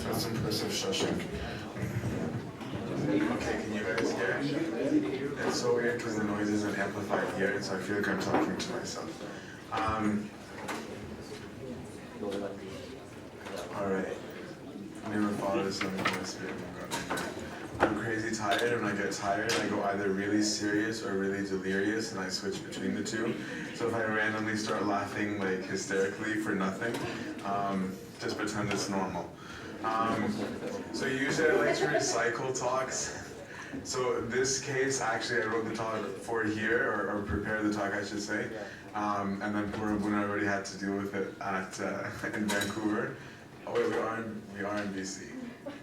That's impressive shushing. Okay, can you guys hear? It's so weird because the noise isn't amplified here, so I feel like I'm talking to myself. Alright. Name of Father, Son, and Holy Spirit. I'm crazy tired. When I get tired, I go either really serious or really delirious, and I switch between the two. So if I randomly start laughing like hysterically for nothing, just pretend it's normal. So usually I like to recycle talks. So this case, actually, I wrote the talk for here, or prepared the talk, I should say. And then when I already had to deal with it at in Vancouver. Oh wait, we are in BC.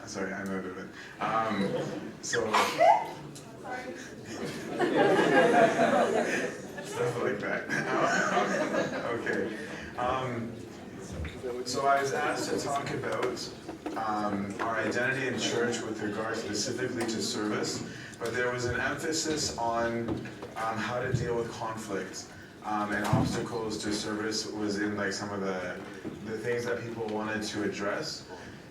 Sorry, I know a bit. So stuff like that. Okay. So I was asked to talk about our identity in church with regard specifically to service, but there was an emphasis on how to deal with conflict and obstacles to service was in like some of the things that people wanted to address.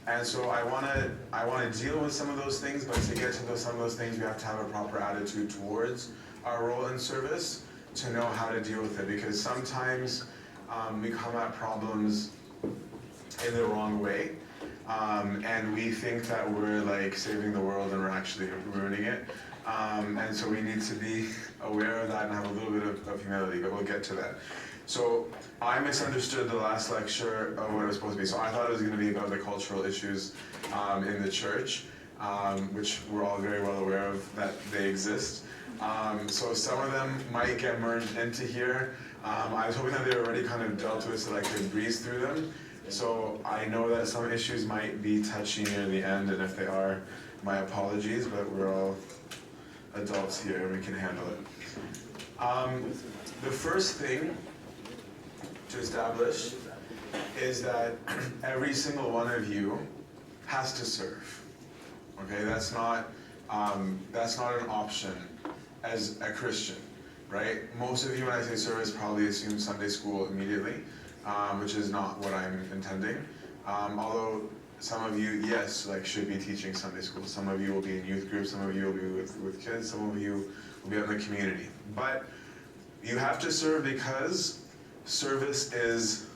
And so I want to deal with some of those things, but to get to some of those things, we have to have a proper attitude towards our role in service to know how to deal with it, because sometimes we come at problems in the wrong way, and we think that we're like saving the world and we're actually ruining it, and so we need to be aware of that and have a little bit of humility, but we'll get to that. So I misunderstood the last lecture of what it was supposed to be. So I thought it was going to be about the cultural issues in the church, which we're all very well aware of that they exist. So some of them might get merged into here. I was hoping that they were already kind of dealt with so that I could breeze through them. So I know that some issues might be touchy near the end, and if they are, my apologies, but we're all adults here and we can handle it. The first thing to establish is that every single one of you has to serve. Okay, that's not an option as a Christian, right? Most of you, when I say service, probably assume Sunday school immediately, which is not what I'm intending. Although some of you, yes, like should be teaching Sunday school. Some of you will be in youth groups. Some of you will be with kids. Some of you will be out in the community. But you have to serve because service is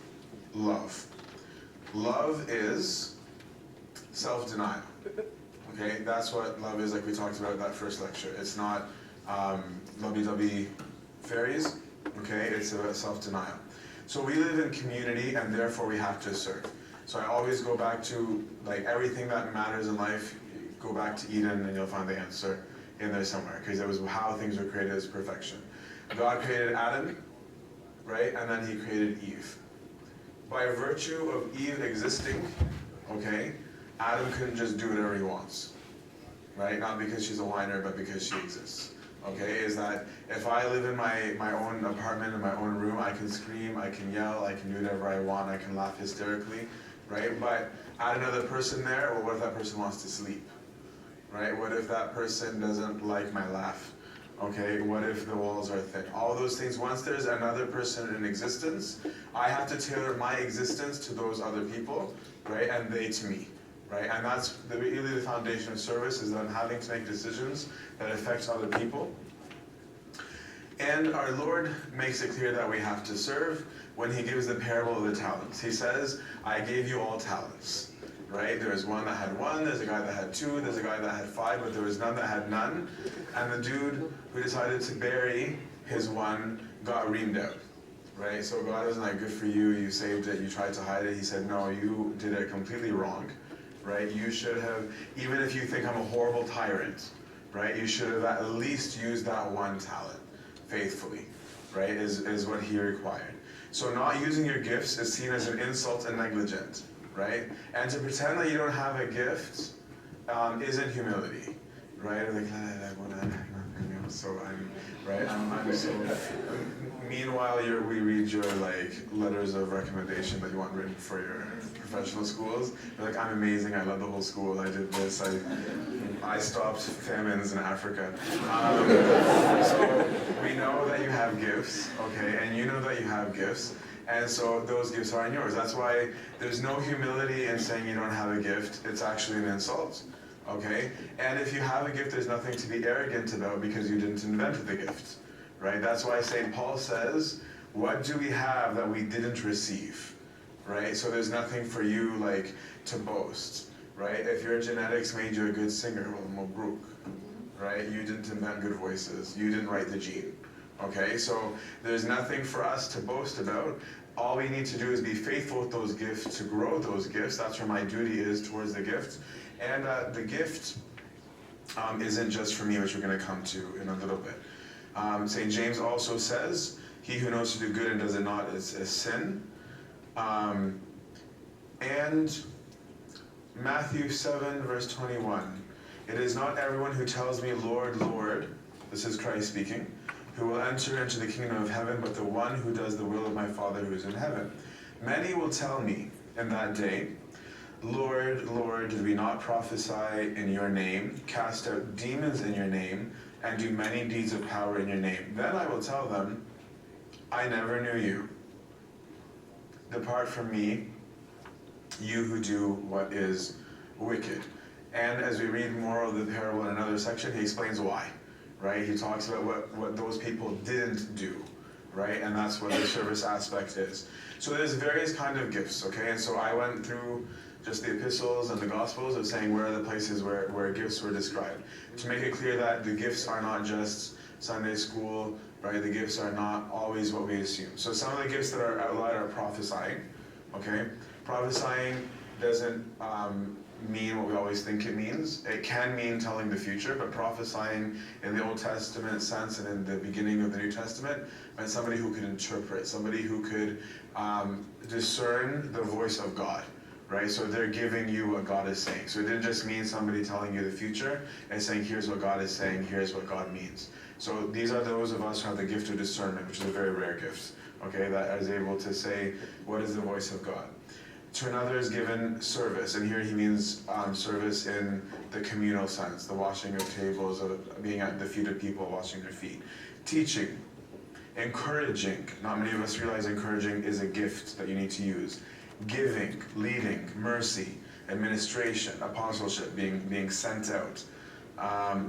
love. Love is self-denial. Okay, that's what love is, like we talked about in that first lecture. It's not lovey-dovey fairies, okay? It's about self-denial. So we live in community, and therefore we have to serve. So I always go back to, like, everything that matters in life, go back to Eden, and you'll find the answer in there somewhere, because it was how things were created as perfection. God created Adam, right? And then he created Eve. By virtue of Eve existing, okay, Adam couldn't just do whatever he wants, right? Not because she's a whiner, but because she exists. Okay, is that if I live in my own apartment, in my own room, I can scream, I can yell, I can do whatever I want, I can laugh hysterically, right? But add another person there, well, what if that person wants to sleep, right? What if that person doesn't like my laugh? Okay, what if the walls are thin? All those things, once there's another person in existence, I have to tailor my existence to those other people, right? And they to me, right? And that's really the foundation of service, is then having to make decisions that affect other people. And our Lord makes it clear that we have to serve when he gives the parable of the talents. He says, I gave you all talents. Right? There was one that had one, there's a guy that had two, there's a guy that had five, but there was none that had none. And the dude who decided to bury his one got reamed out. Right? So God wasn't like, good for you, you saved it, you tried to hide it. He said, no, you did it completely wrong. Right? You should have, even if you think I'm a horrible tyrant, right? You should have at least used that one talent faithfully, right, is what he required. So not using your gifts is seen as an insult and negligent, right? And to pretend that you don't have a gift isn't humility, right? Like, so I'm, right? I'm so. Meanwhile, we read your like letters of recommendation that you want written for your professional schools. You're like, I'm amazing. I love the whole school. I did this. I stopped famines in Africa. So we know that you have gifts, okay, and you know that you have gifts, and so those gifts aren't yours. That's why there's no humility in saying you don't have a gift. It's actually an insult. Okay? And if you have a gift, there's nothing to be arrogant about because you didn't invent the gift. Right? That's why St. Paul says, what do we have that we didn't receive? Right? So there's nothing for you like to boast. Right? If your genetics made you a good singer, well, Mabruk. Right? You didn't invent good voices. You didn't write the gene. Okay? So there's nothing for us to boast about. All we need to do is be faithful with those gifts to grow those gifts. That's where my duty is towards the gift. And the gift isn't just for me, which we're going to come to in a little bit. St. James also says, he who knows to do good and does it not is sin. And Matthew 7, verse 21. It is not everyone who tells me, Lord, Lord, this is Christ speaking, who will enter into the kingdom of heaven, but the one who does the will of my Father who is in heaven. Many will tell me in that day, Lord, Lord, did we not prophesy in your name, cast out demons in your name, and do many deeds of power in your name? Then I will tell them, I never knew you. Depart from me, you who do what is wicked. And as we read more of the parable in another section, he explains why, right? He talks about what those people didn't do, right? And that's what the service aspect is. So there's various kind of gifts, okay? And so I went through just the epistles and the gospels of saying where are the places where gifts were described. To make it clear that the gifts are not just Sunday school, right? The gifts are not always what we assume. So some of the gifts that are outlined are prophesying, okay? Prophesying doesn't mean what we always think it means. It can mean telling the future, but prophesying in the Old Testament sense and in the beginning of the New Testament meant somebody who could interpret, somebody who could discern the voice of God. Right? So they're giving you what God is saying. So it didn't just mean somebody telling you the future and saying, here's what God is saying, here's what God means. So these are those of us who have the gift of discernment, which is a very rare gift, okay, that is able to say, what is the voice of God? To another is given service, and here he means service in the communal sense, the washing of tables, of being at the feet of people, washing their feet. Teaching, encouraging. Not many of us realize encouraging is a gift that you need to use. Giving, leading, mercy, administration, apostleship, being sent out,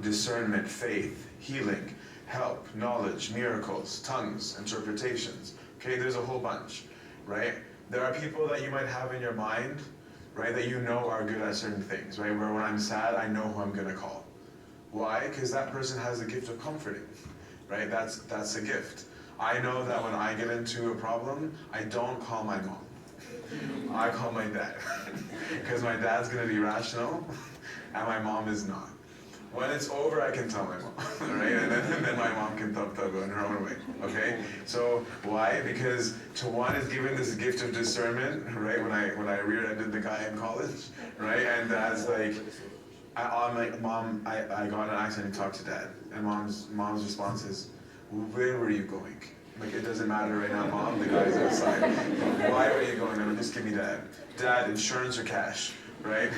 discernment, faith, healing, help, knowledge, miracles, tongues, interpretations. Okay, there's a whole bunch, right? There are people that you might have in your mind, right, that you know are good at certain things, right? Where when I'm sad, I know who I'm going to call. Why? Because that person has the gift of comforting, right? That's a gift. I know that when I get into a problem, I don't call my mom. I call my dad, because my dad's going to be rational, and my mom is not. When it's over, I can tell my mom, right? And then my mom can thug in her own way, okay? So why? Because to one is given this gift of discernment, right? When I rear-ended the guy in college, right? And dad's like, I'm like, Mom, I got in an accident and talked to Dad. And mom's response is, where were you going? Like, it doesn't matter right now, Mom, the guy's outside. Why were you going? No, just give me Dad. Dad, insurance or cash? Right?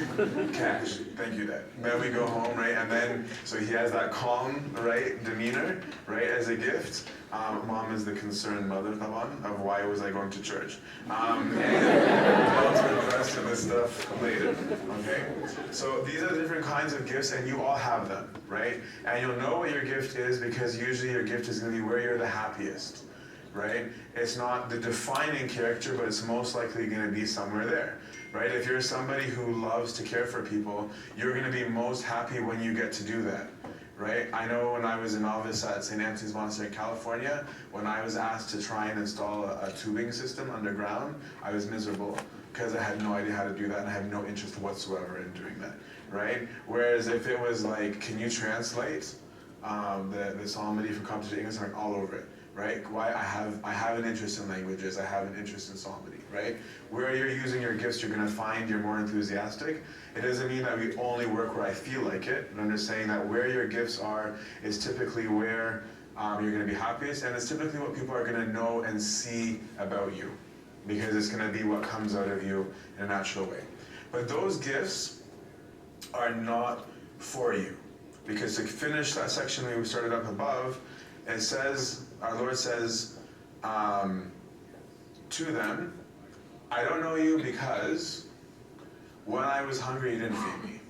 Cash. Thank you, Dad. Then we go home, right? And then, so he has that calm, right, demeanor, right, as a gift. Mom is the concerned mother, Taban, of why was I going to church. And I'll turn the rest of this stuff later, okay? So these are the different kinds of gifts, and you all have them, right? And you'll know what your gift is because usually your gift is going to be where you're the happiest, right? It's not the defining character, but it's most likely going to be somewhere there. Right? If you're somebody who loves to care for people, you're going to be most happy when you get to do that. Right? I know when I was a novice at St. Antony's Monastery in California, when I was asked to try and install a tubing system underground, I was miserable because I had no idea how to do that and I have no interest whatsoever in doing that, right? Whereas if it was like, can you translate the psalmody from Coptic to English, I'm like all over it, right? Why? I have an interest in languages, I have an interest in psalmody, right? Where you're using your gifts, you're going to find you're more enthusiastic. It doesn't mean that we only work where I feel like it, but I'm just saying that where your gifts are is typically where you're going to be happiest, and it's typically what people are going to know and see about you, because it's going to be what comes out of you in a natural way. But those gifts are not for you, because to finish that section we started up above, it says, our Lord says to them, I don't know you because when I was hungry you didn't feed me,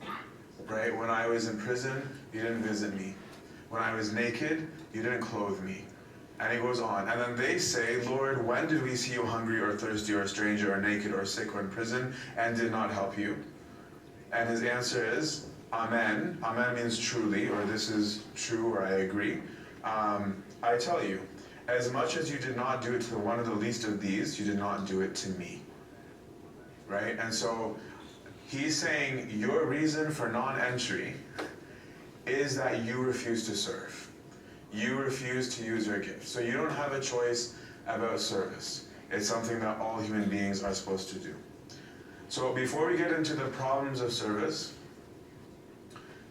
right? When I was in prison you didn't visit me. When I was naked, you didn't clothe me. And he goes on. And then they say, Lord, when did we see you hungry or thirsty or a stranger or naked or sick or in prison and did not help you? And his answer is, Amen. Amen means truly, or this is true, or I agree. I tell you, as much as you did not do it to one of the least of these, you did not do it to me. Right? And so he's saying your reason for non-entry is that you refuse to serve. You refuse to use your gift. So you don't have a choice about service. It's something that all human beings are supposed to do. So before we get into the problems of service,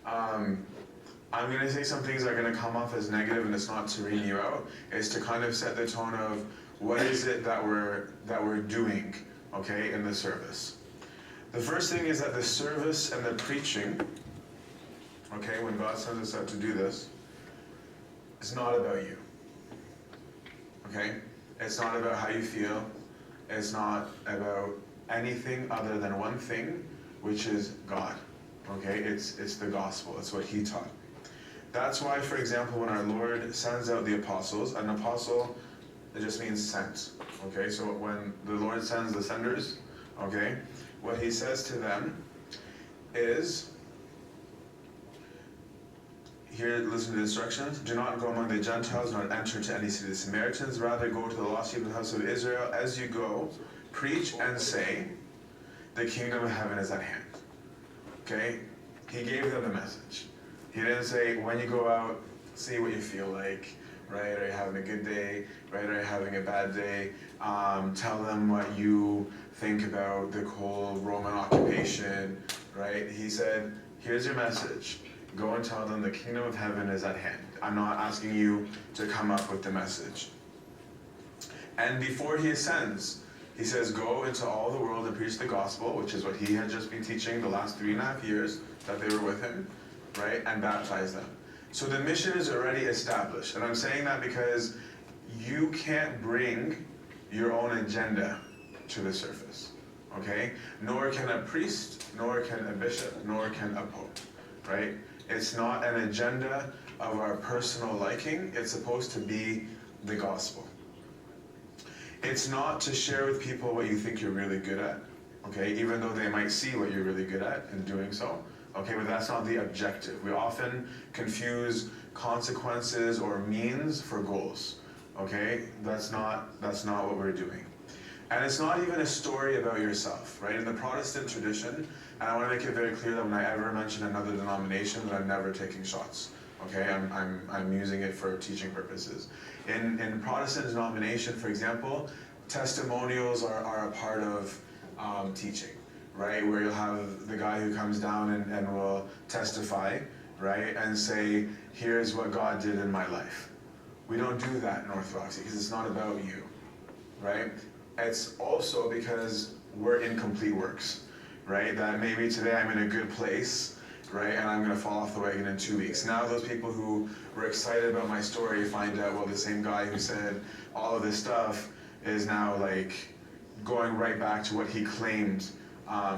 I'm going to say some things that are going to come off as negative, and it's not to ream you out. It's to kind of set the tone of what is it that we're doing, okay, in the service. The first thing is that the service and the preaching, okay, when God sends us out to do this, it's not about you, okay? It's not about how you feel. It's not about anything other than one thing, which is God, okay? It's the gospel. It's what he taught. That's why, for example, when our Lord sends out the apostles, an apostle, it just means sent, okay? So when the Lord sends the senders, okay, what he says to them is, here, listen to the instructions. Do not go among the Gentiles, nor enter into any city of the Samaritans. Rather, go to the lost sheep of the house of Israel. As you go, preach and say, the kingdom of heaven is at hand. Okay? He gave them the message. He didn't say, when you go out, see what you feel like, right? Are you having a good day, right? Are you having a bad day? Tell them what you think about the whole Roman occupation, right? He said, here's your message. Go and tell them the kingdom of heaven is at hand. I'm not asking you to come up with the message. And before he ascends, he says, go into all the world and preach the gospel, which is what he had just been teaching the last 3.5 years that they were with him, right? And baptize them. So the mission is already established. And I'm saying that because you can't bring your own agenda to the surface, okay? Nor can a priest, nor can a bishop, nor can a pope, right? It's not an agenda of our personal liking. It's supposed to be the gospel. It's not to share with people what you think you're really good at, okay? Even though they might see what you're really good at in doing so, okay? But that's not the objective. We often confuse consequences or means for goals, okay? That's not what we're doing. And it's not even a story about yourself, right? In the Protestant tradition, and I want to make it very clear that when I ever mention another denomination, that I'm never taking shots, okay? I'm using it for teaching purposes. In Protestant denomination, for example, testimonials are a part of teaching, right? Where you'll have the guy who comes down and will testify, right? And say, here's what God did in my life. We don't do that in Orthodoxy because it's not about you, right? It's also because we're incomplete works, right? That maybe today I'm in a good place, right? And I'm going to fall off the wagon in 2 weeks. Now those people who were excited about my story find out, well, the same guy who said all of this stuff is now like going right back to what he claimed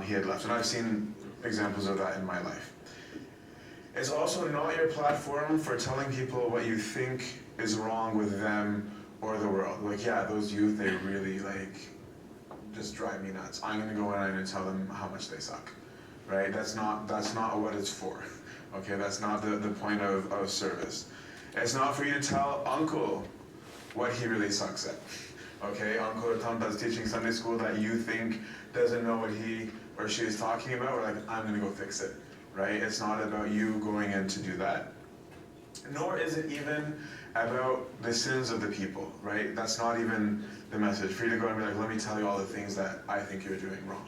he had left. And I've seen examples of that in my life. It's also not your platform for telling people what you think is wrong with them or the world. Like, yeah, those youth, they really like just drive me nuts. I'm gonna go in and tell them how much they suck, right? That's not what it's for. Okay, that's not the point of service. It's not for you to tell uncle what he really sucks at, Okay, Uncle Tampa is teaching Sunday school that you think doesn't know what he or she is talking about. We're like, I'm going to go fix it, right? It's not about you going in to do that. Nor is it even about the sins of the people, right? That's not even the message. For you to go and be like, let me tell you all the things that I think you're doing wrong,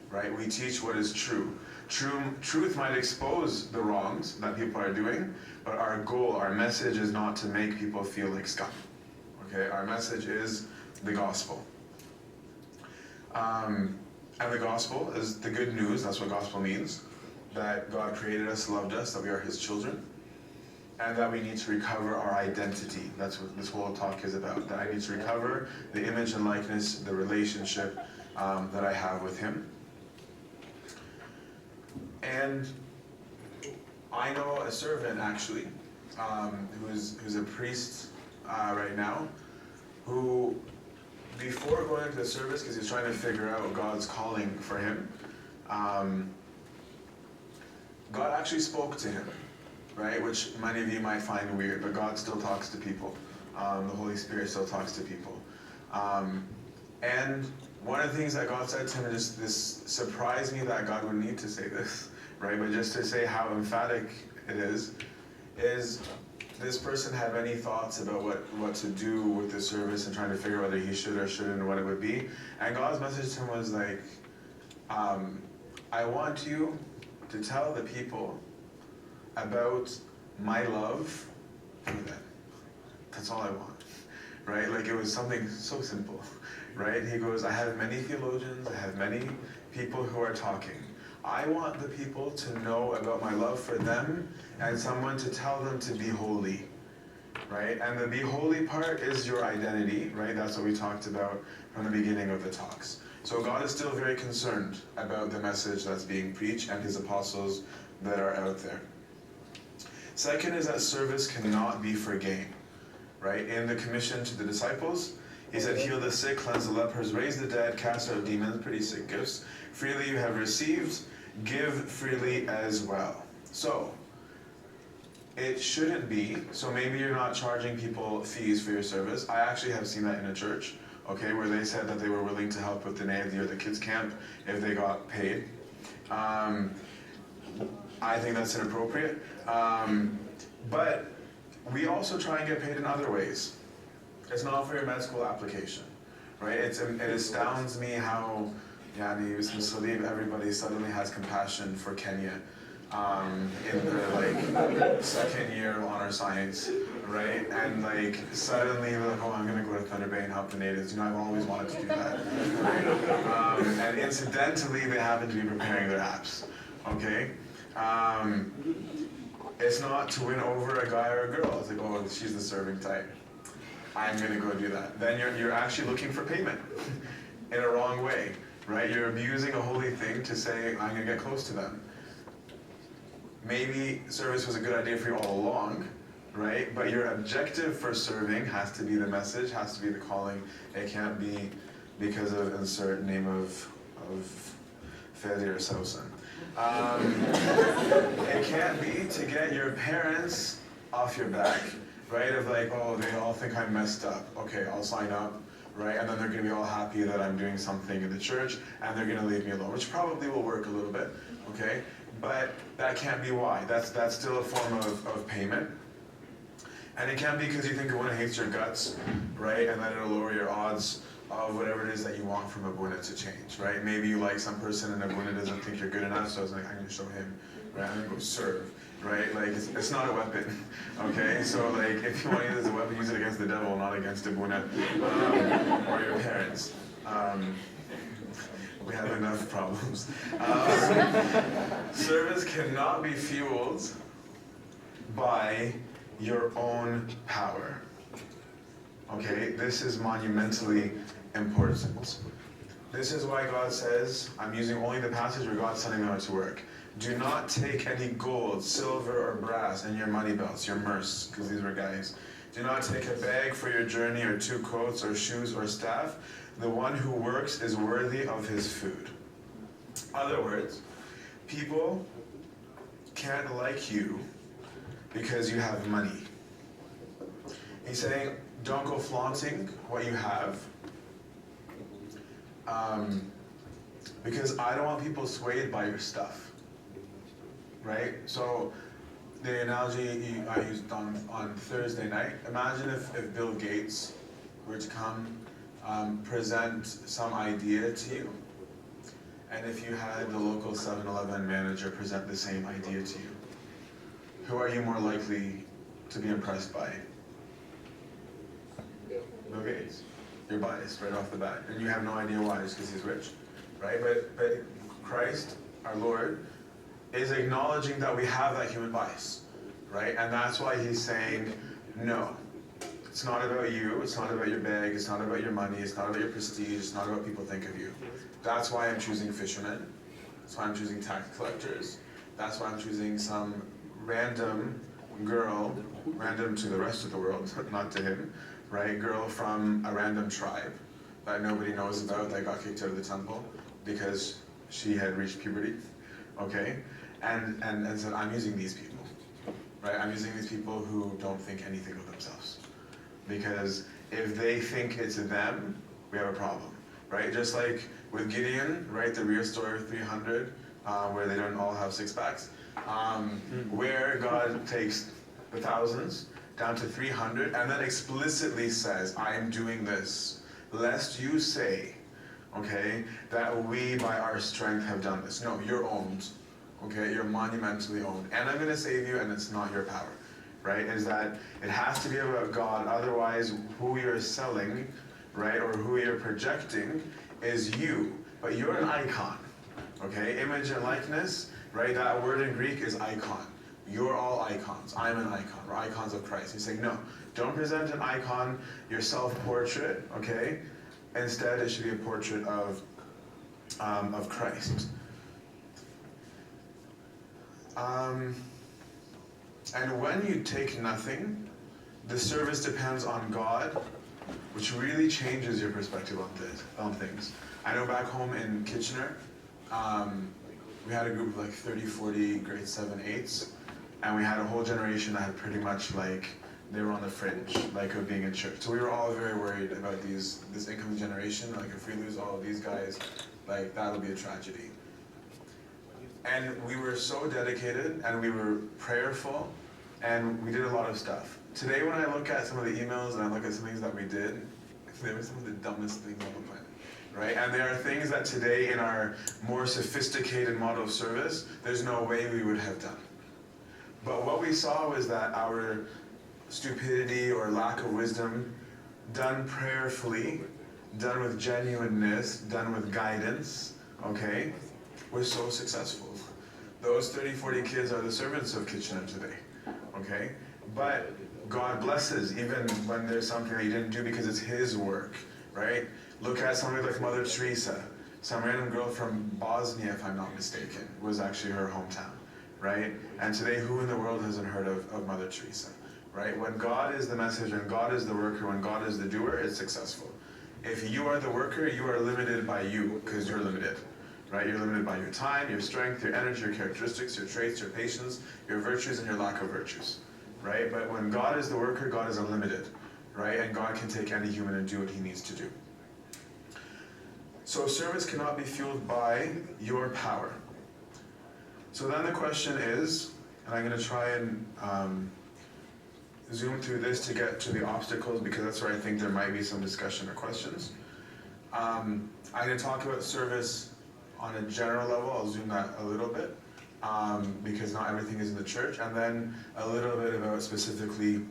right? We teach what is true. Truth might expose the wrongs that people are doing, but our goal, our message is not to make people feel like scum, okay? Our message is the gospel. And the gospel is the good news, that's what gospel means, that God created us, loved us, that we are his children, and that we need to recover our identity. That's what this whole talk is about, that I need to recover the image and likeness, the relationship that I have with him. And I know a servant, actually, who's a priest right now, who, before going into the service, because he's trying to figure out God's calling for him, God actually spoke to him, right? Which many of you might find weird, but God still talks to people. The Holy Spirit still talks to people. And one of the things that God said to him, just this surprised me that God would need to say this, right? But just to say how emphatic it is this person have any thoughts about what to do with the service and trying to figure whether he should or shouldn't and what it would be. And God's message to him was like, I want you to tell the people about my love for them. That's all I want, right? Like, it was something so simple, right? He goes, I have many theologians, I have many people who are talking. I want the people to know about my love for them and someone to tell them to be holy, right? And the be holy part is your identity, right? That's what we talked about from the beginning of the talks. So God is still very concerned about the message that's being preached and his apostles that are out there. Second is that service cannot be for gain, right? In the commission to the disciples, he said, heal the sick, cleanse the lepers, raise the dead, cast out demons, pretty sick gifts. Freely you have received, give freely as well. So, it shouldn't be, so maybe you're not charging people fees for your service. I actually have seen that in a church, okay, where they said that they were willing to help with the Naivety or the kids camp if they got paid. I think that's inappropriate. But we also try and get paid in other ways. It's not for your med school application, right? It astounds me how, everybody suddenly has compassion for Kenya in their second year of honor science, right? And suddenly they're like, oh, I'm gonna go to Thunder Bay and help the natives. I've always wanted to do that, right? And incidentally, they happen to be preparing their apps, okay? It's not to win over a guy or a girl. It's like, oh, she's the serving type. I'm gonna go do that. Then you're actually looking for payment in a wrong way, right? You're abusing a holy thing to say, I'm gonna get close to them. Maybe service was a good idea for you all along, right? But your objective for serving has to be the message, has to be the calling. It can't be because of insert name of failure or Sosan. It can't be to get your parents off your back, right? Of like, oh, they all think I'm messed up. Okay, I'll sign up, right? And then they're gonna be all happy that I'm doing something in the church and they're gonna leave me alone, which probably will work a little bit, okay? But that can't be why. That's still a form of payment. And it can't be because you think Abuna hates your guts, right? And then it'll lower your odds of whatever it is that you want from Abuna to change, right? Maybe you like some person and Abuna doesn't think you're good enough, so I was like, I'm gonna show him, right? I'm gonna go serve, right? It's not a weapon, okay? So if you want to use it as a weapon, use it against the devil, not against Abuna or your parents. We have enough problems. Service cannot be fueled by your own power. Okay, this is monumentally important. This is why God says, I'm using only the passage where God's telling me how to work. Do not take any gold, silver, or brass in your money belts, your merce, because these were guys. Do not take a bag for your journey, or 2 coats, or shoes, or staff. The one who works is worthy of his food. In other words, people can't like you because you have money. He's saying, don't go flaunting what you have, Because I don't want people swayed by your stuff, right? So the analogy I used on Thursday night, imagine if Bill Gates were to come present some idea to you, and if you had the local 7-Eleven manager present the same idea to you, who are you more likely to be impressed by? Bill Gates. You're biased right off the bat, and you have no idea why, just because he's rich, right? But Christ, our Lord, is acknowledging that we have that human bias, right? And that's why he's saying, no, it's not about you, it's not about your bag, it's not about your money, it's not about your prestige, it's not about what people think of you. That's why I'm choosing fishermen, that's why I'm choosing tax collectors, that's why I'm choosing some random girl, random to the rest of the world, not to him, right? Girl from a random tribe that nobody knows about, that got kicked out of the temple because she had reached puberty, okay? And said, I'm using these people, right? I'm using these people who don't think anything of themselves. Because if they think it's them, we have a problem, right? Just like with Gideon, right? The real story of 300, where they don't all have six-packs, where God takes the thousands down to 300 and then explicitly says, I am doing this, lest you say, okay, that we by our strength have done this. No, you're owned, okay? You're monumentally owned. And I'm going to save you, and it's not your power, right? Is that it has to be about God, otherwise who you're selling, right, or who you're projecting is you. But you're an icon, okay? Image and likeness, right? That word in Greek is icon. You're all icons. I'm an icon. We're icons of Christ. He's saying, no, don't present an icon, your self-portrait, okay? Instead, it should be a portrait of Christ. And when you take nothing, the service depends on God, which really changes your perspective on things. I know back home in Kitchener, we had a group of like 30, 40 grade 7, 8s, and we had a whole generation that had pretty much like, they were on the fringe, like, of being in church. So we were all very worried about this incoming generation, like if we lose all of these guys, like that'll be a tragedy. And we were so dedicated, and we were prayerful, and we did a lot of stuff. Today when I look at some of the emails and I look at some things that we did, they were some of the dumbest things on the planet, right? And there are things that today in our more sophisticated model of service, there's no way we would have done. But what we saw was that our stupidity or lack of wisdom, done prayerfully, done with genuineness, done with guidance, okay, was so successful. Those 30, 40 kids are the servants of Kitchener today, okay? But God blesses even when there's something that you didn't do because it's His work, right? Look at somebody like Mother Teresa. Some random girl from Bosnia, if I'm not mistaken, was actually her hometown, right? And today, who in the world hasn't heard of Mother Teresa, right? When God is the messenger and God is the worker, when God is the doer, it's successful. If you are the worker, you are limited by you, because you're limited, right? You're limited by your time, your strength, your energy, your characteristics, your traits, your patience, your virtues, and your lack of virtues, right? But when God is the worker, God is unlimited, right? And God can take any human and do what He needs to do. So service cannot be fueled by your power. So then the question is, and I'm going to try and zoom through this to get to the obstacles, because that's where I think there might be some discussion or questions. I'm going to talk about service on a general level. I'll zoom that a little bit, because not everything is in the church, and then a little bit about specifically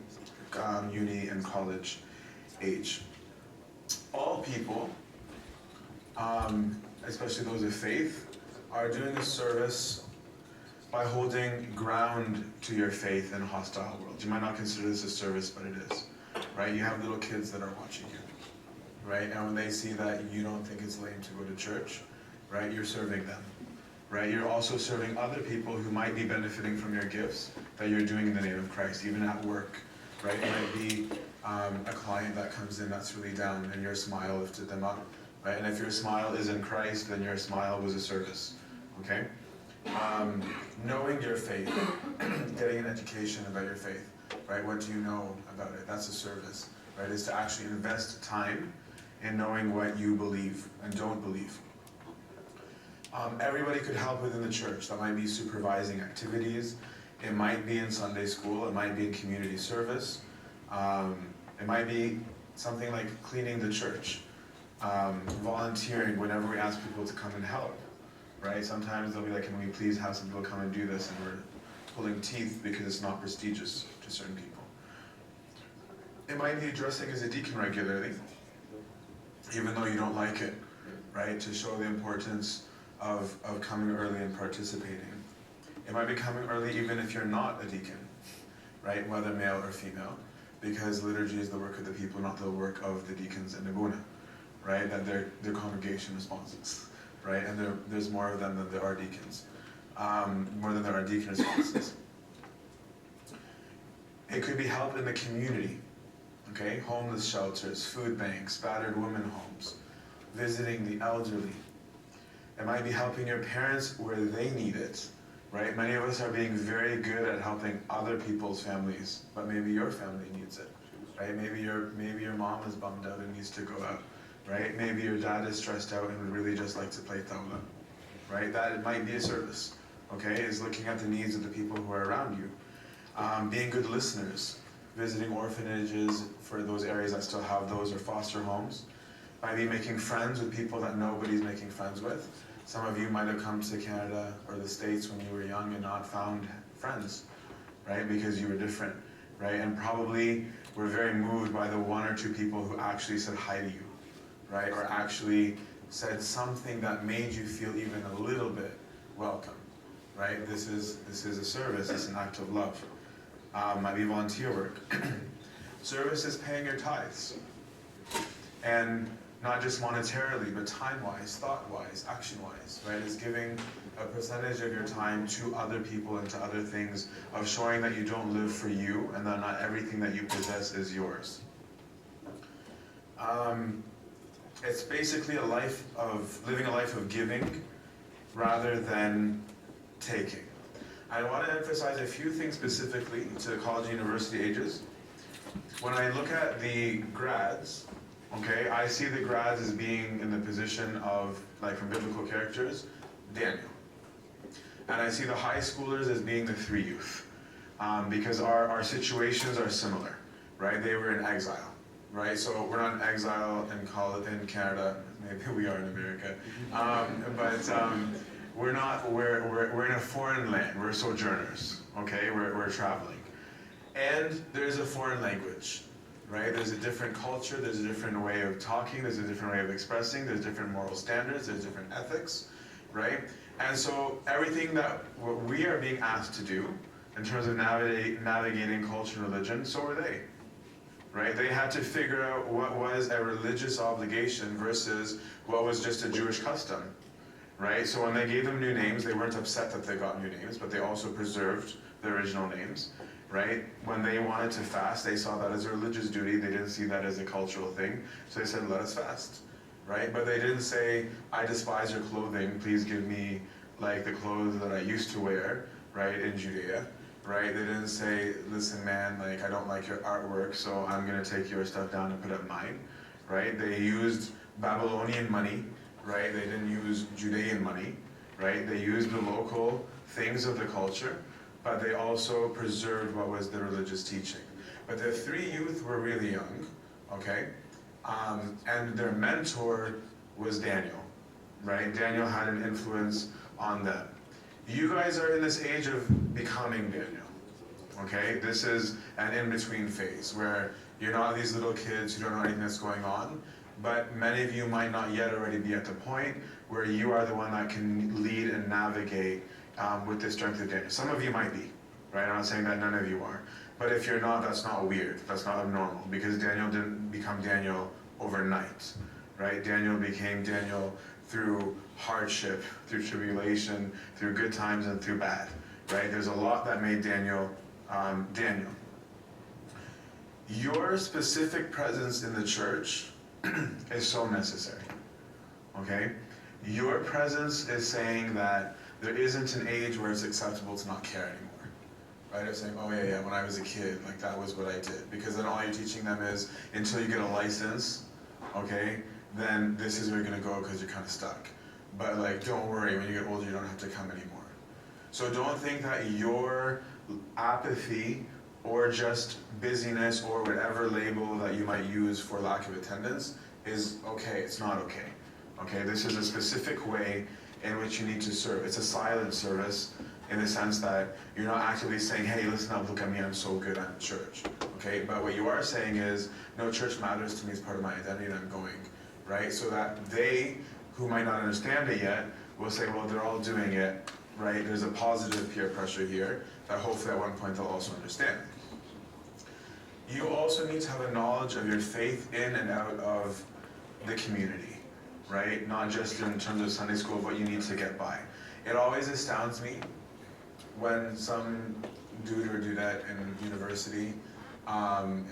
uni and college age. All people, especially those of faith, are doing a service by holding ground to your faith in a hostile world. You might not consider this a service, but it is, right? You have little kids that are watching you, right? And when they see that you don't think it's lame to go to church, right, you're serving them, right? You're also serving other people who might be benefiting from your gifts that you're doing in the name of Christ, even at work, right? It might be a client that comes in that's really down, and your smile lifted them up, right? And if your smile is in Christ, then your smile was a service, okay? Knowing your faith, getting an education about your faith, right? What do you know about it? That's a service, right? Is to actually invest time in knowing what you believe and don't believe. Everybody could help within the church. That might be supervising activities. It might be in Sunday school. It might be in community service. It might be something like cleaning the church, volunteering whenever we ask people to come and help, right? Sometimes they'll be like, can we please have some people come and do this? And we're pulling teeth because it's not prestigious to certain people. It might be dressing as a deacon regularly, even though you don't like it, right? To show the importance of coming early and participating. It might be coming early even if you're not a deacon, right? Whether male or female, because liturgy is the work of the people, not the work of the deacons in Nabuna, right? That they're congregation responses, right? And there's more of them than there are deacons, more than there are deacon responses. It could be help in the community, okay? Homeless shelters, food banks, battered women homes, visiting the elderly. It might be helping your parents where they need it, right? Many of us are being very good at helping other people's families, but maybe your family needs it, right? Maybe your mom is bummed out and needs to go out, right? Maybe your dad is stressed out and would really just like to play tawla, right? That it might be a service, okay? Is looking at the needs of the people who are around you. Being good listeners, visiting orphanages for those areas that still have those, or foster homes. Might be making friends with people that nobody's making friends with. Some of you might have come to Canada or the States when you were young and not found friends, right? Because you were different, right? And probably were very moved by the one or two people who actually said hi to you, right? Or actually said something that made you feel even a little bit welcome, right? This is a service, it's an act of love. Might be volunteer work. Service is paying your tithes. And not just monetarily, but time-wise, thought-wise, action-wise, right? Is giving a percentage of your time to other people and to other things, of showing that you don't live for you and that not everything that you possess is yours. It's basically living a life of giving rather than taking. I want to emphasize a few things specifically to college and university ages. When I look at the grads, okay, I see the grads as being in the position of, like from biblical characters, Daniel. And I see the high schoolers as being the three youth, because our situations are similar, right? They were in exile, right? So we're not in exile in Canada, maybe we are in America, but we're in a foreign land, we're sojourners, okay? We're traveling. And there's a foreign language. Right? There's a different culture, there's a different way of talking, there's a different way of expressing, there's different moral standards, there's different ethics, right? And so everything that what we are being asked to do in terms of navigating culture and religion, so were they, right? They had to figure out what was a religious obligation versus what was just a Jewish custom, right? So when they gave them new names, they weren't upset that they got new names, but they also preserved the original names. Right? When they wanted to fast, they saw that as a religious duty. They didn't see that as a cultural thing. So they said, let us fast. Right? But they didn't say, I despise your clothing. Please give me like the clothes that I used to wear, right, in Judea. Right? They didn't say, listen, man, like I don't like your artwork, so I'm going to take your stuff down and put up mine. Right? They used Babylonian money. Right? They didn't use Judean money. Right? They used the local things of the culture, but they also preserved what was the religious teaching. But the three youth were really young, okay? And their mentor was Daniel, right? Daniel had an influence on them. You guys are in this age of becoming Daniel, okay? This is an in-between phase where you're not these little kids who don't know anything that's going on, but many of you might not yet already be at the point where you are the one that can lead and navigate with the strength of Daniel. Some of you might be, right? I'm not saying that none of you are. But if you're not, that's not weird. That's not abnormal, because Daniel didn't become Daniel overnight, right? Daniel became Daniel through hardship, through tribulation, through good times and through bad, right? There's a lot that made Daniel Daniel. Your specific presence in the church is so necessary, okay? Your presence is saying that there isn't an age where it's acceptable to not care anymore, right? Of saying, oh yeah, when I was a kid, like that was what I did. Because then all you're teaching them is, until you get a license, okay, then this is where you're going to go because you're kind of stuck. But like, don't worry, when you get older, you don't have to come anymore. So don't think that your apathy or just busyness or whatever label that you might use for lack of attendance is okay. It's not okay. Okay, this is a specific way in which you need to serve. It's a silent service in the sense that you're not actively saying, hey, listen up, look at me, I'm so good at church. Okay, but what you are saying is, no, church matters to me as part of my identity and I'm going, right? So that they, who might not understand it yet, will say, well, they're all doing it, right? There's a positive peer pressure here that hopefully at one point they'll also understand. You also need to have a knowledge of your faith in and out of the community, right? Not just in terms of Sunday school, but you need to get by. It always astounds me when some dude or dudette in university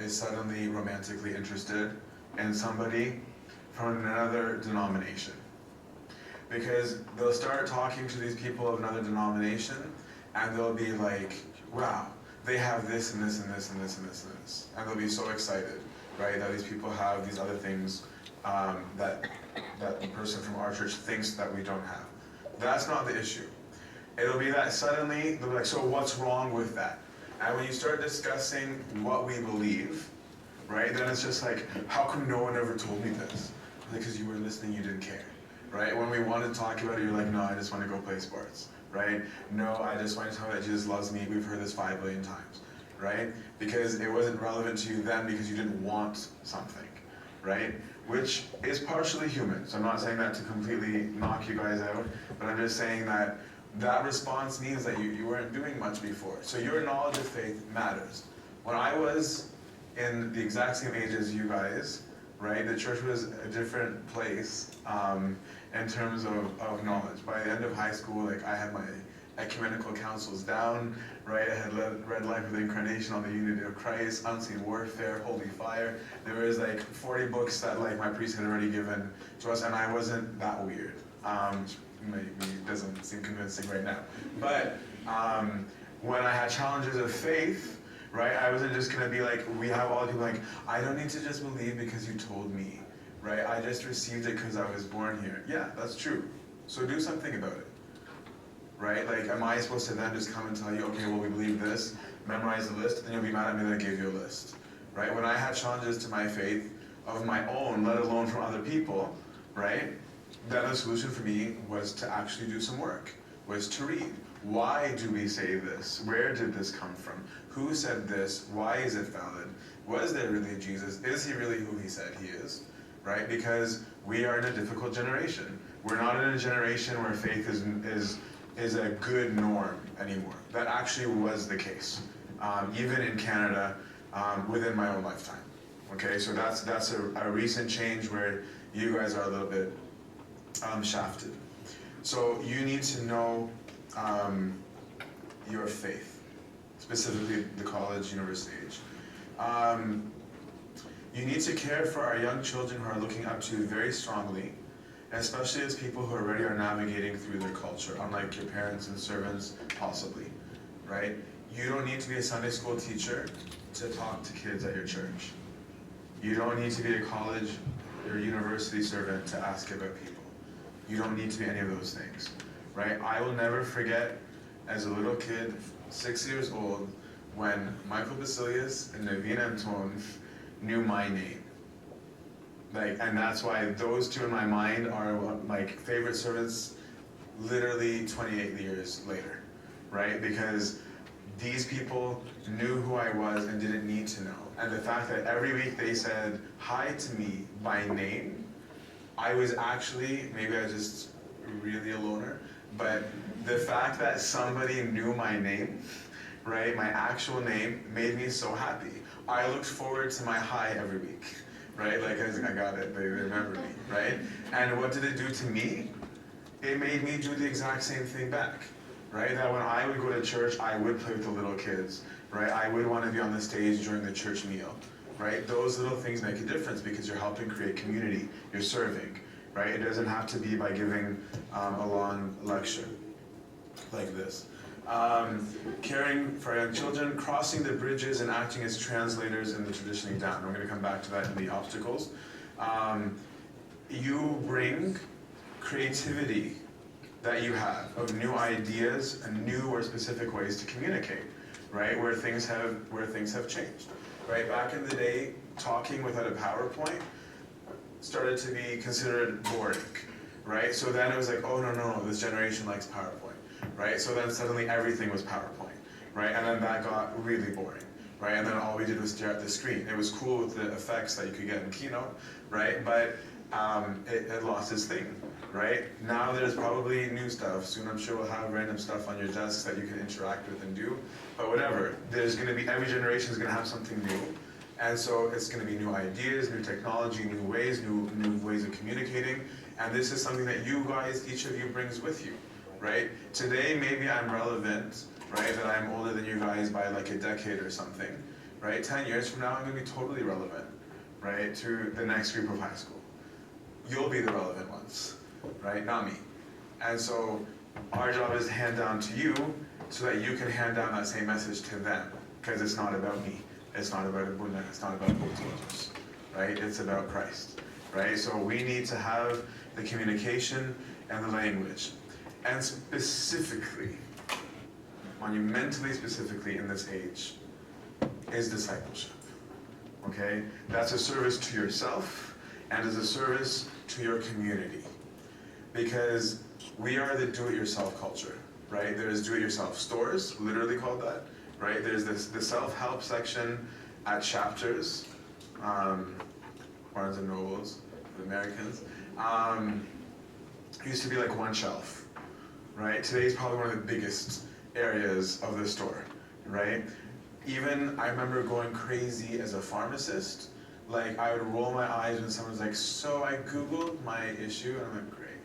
is suddenly romantically interested in somebody from another denomination. Because they'll start talking to these people of another denomination and they'll be like, wow, they have this and this and this and this and this and this. And they'll be so excited, right, that these people have these other things that the person from our church thinks that we don't have. That's not the issue. It'll be that suddenly, they'll be like, so what's wrong with that? And when you start discussing what we believe, right, then it's just like, how come no one ever told me this? Because you were listening, you didn't care, right? When we want to talk about it, you're like, no, I just want to go play sports, right? No, I just want to tell you that Jesus loves me. We've heard this 5 billion times, right? Because it wasn't relevant to you then because you didn't want something, right? Which is partially human. So I'm not saying that to completely knock you guys out, but I'm just saying that that response means that you weren't doing much before. So your knowledge of faith matters. When I was in the exact same age as you guys, right, the church was a different place in terms of knowledge. By the end of high school, like, I had my ecumenical councils down, right? I had read Life of the Incarnation, on the Unity of Christ, Unseen Warfare, Holy Fire. There was like 40 books that like my priest had already given to us, and I wasn't that weird. Maybe it doesn't seem convincing right now. But when I had challenges of faith, right, I wasn't just going to be like, we have all the people like, I don't need to just believe because you told me, right? I just received it because I was born here. Yeah, that's true. So do something about it, right? Like, am I supposed to then just come and tell you, okay, well, we believe this, memorize the list, and you'll be mad at me that I gave you a list, right? When I had challenges to my faith of my own, let alone from other people, right? Then the solution for me was to actually do some work, was to read. Why do we say this? Where did this come from? Who said this? Why is it valid? Was there really Jesus? Is he really who he said he is? Right? Because we are in a difficult generation. We're not in a generation where faith is a good norm anymore. That actually was the case, even in Canada, within my own lifetime. Okay, so that's a recent change where you guys are a little bit shafted. So you need to know your faith, specifically the college, university age. You need to care for our young children who are looking up to you very strongly, especially as people who already are navigating through their culture, unlike your parents and servants, possibly, right? You don't need to be a Sunday school teacher to talk to kids at your church. You don't need to be a college or university servant to ask about people. You don't need to be any of those things, right? I will never forget, as a little kid, 6 years old, when Michael Basilius and Naveen Antony knew my name. Like, and that's why those two in my mind are my favorite servants literally 28 years later, right? Because these people knew who I was and didn't need to know. And the fact that every week they said hi to me by name, I was actually, maybe I was just really a loner, but the fact that somebody knew my name, right, my actual name, made me so happy. I looked forward to my hi every week, right? Like, I got it, they remember me, right? And what did it do to me? It made me do the exact same thing back, right? That when I would go to church, I would play with the little kids, right? I would want to be on the stage during the church meal, right? Those little things make a difference because you're helping create community, you're serving, right? It doesn't have to be by giving a long lecture like this. Caring for young children, crossing the bridges and acting as translators in the traditionally down. I'm going to come back to that in the obstacles. you bring creativity that you have of new ideas and new or specific ways to communicate, right? Where things have changed, right? Back in the day, talking without a PowerPoint started to be considered boring, right? So then it was like, oh no, this generation likes PowerPoint, right? So then suddenly everything was PowerPoint, right? And then that got really boring, right? And then all we did was stare at the screen. It was cool with the effects that you could get in Keynote, right? But it lost its thing, right? Now there's probably new stuff. Soon I'm sure we'll have random stuff on your desks that you can interact with and do. But whatever, there's going to be, every generation is going to have something new. And so it's going to be new ideas, new technology, new ways of communicating. And this is something that you guys, each of you brings with you, right? Today, maybe I'm relevant, right? That I'm older than you guys by like a decade or something, right? 10 years from now, I'm going to be totally relevant, right? To the next group of high school. You'll be the relevant ones, right? Not me. And so our job is to hand down to you so that you can hand down that same message to them, because it's not about me. It's not about Abuna. It's not about Botitos, right? It's about Christ, right? So we need to have the communication and the language. And specifically, monumentally specifically in this age, is discipleship, okay? That's a service to yourself and is a service to your community. Because we are the do-it-yourself culture, right? There's do-it-yourself stores, literally called that, right? There's the self-help section at Chapters, Barnes and Nobles, the Americans. It used to be like one shelf, right? Today's probably one of the biggest areas of the store, right? Even, I remember going crazy as a pharmacist. Like, I would roll my eyes when someone's like, so I Googled my issue, and I'm like, great,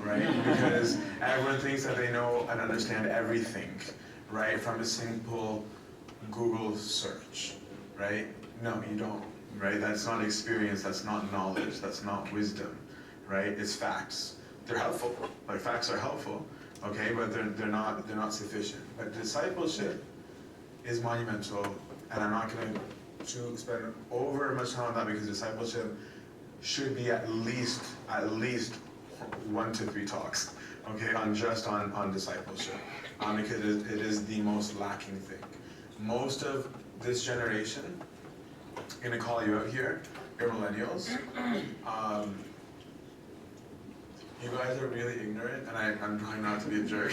right? Because everyone thinks that they know and understand everything, right? From a simple Google search, right? No, you don't, right? That's not experience, that's not knowledge, that's not wisdom, right? It's facts. They're helpful, like facts are helpful, okay, but they're not sufficient. But discipleship is monumental, and I'm not going to spend over much time on that because discipleship should be at least 1 to 3 talks, okay, on discipleship, because it is the most lacking thing. Most of this generation, I'm gonna call you out here, you're millennials. You guys are really ignorant, and I'm trying not to be a jerk,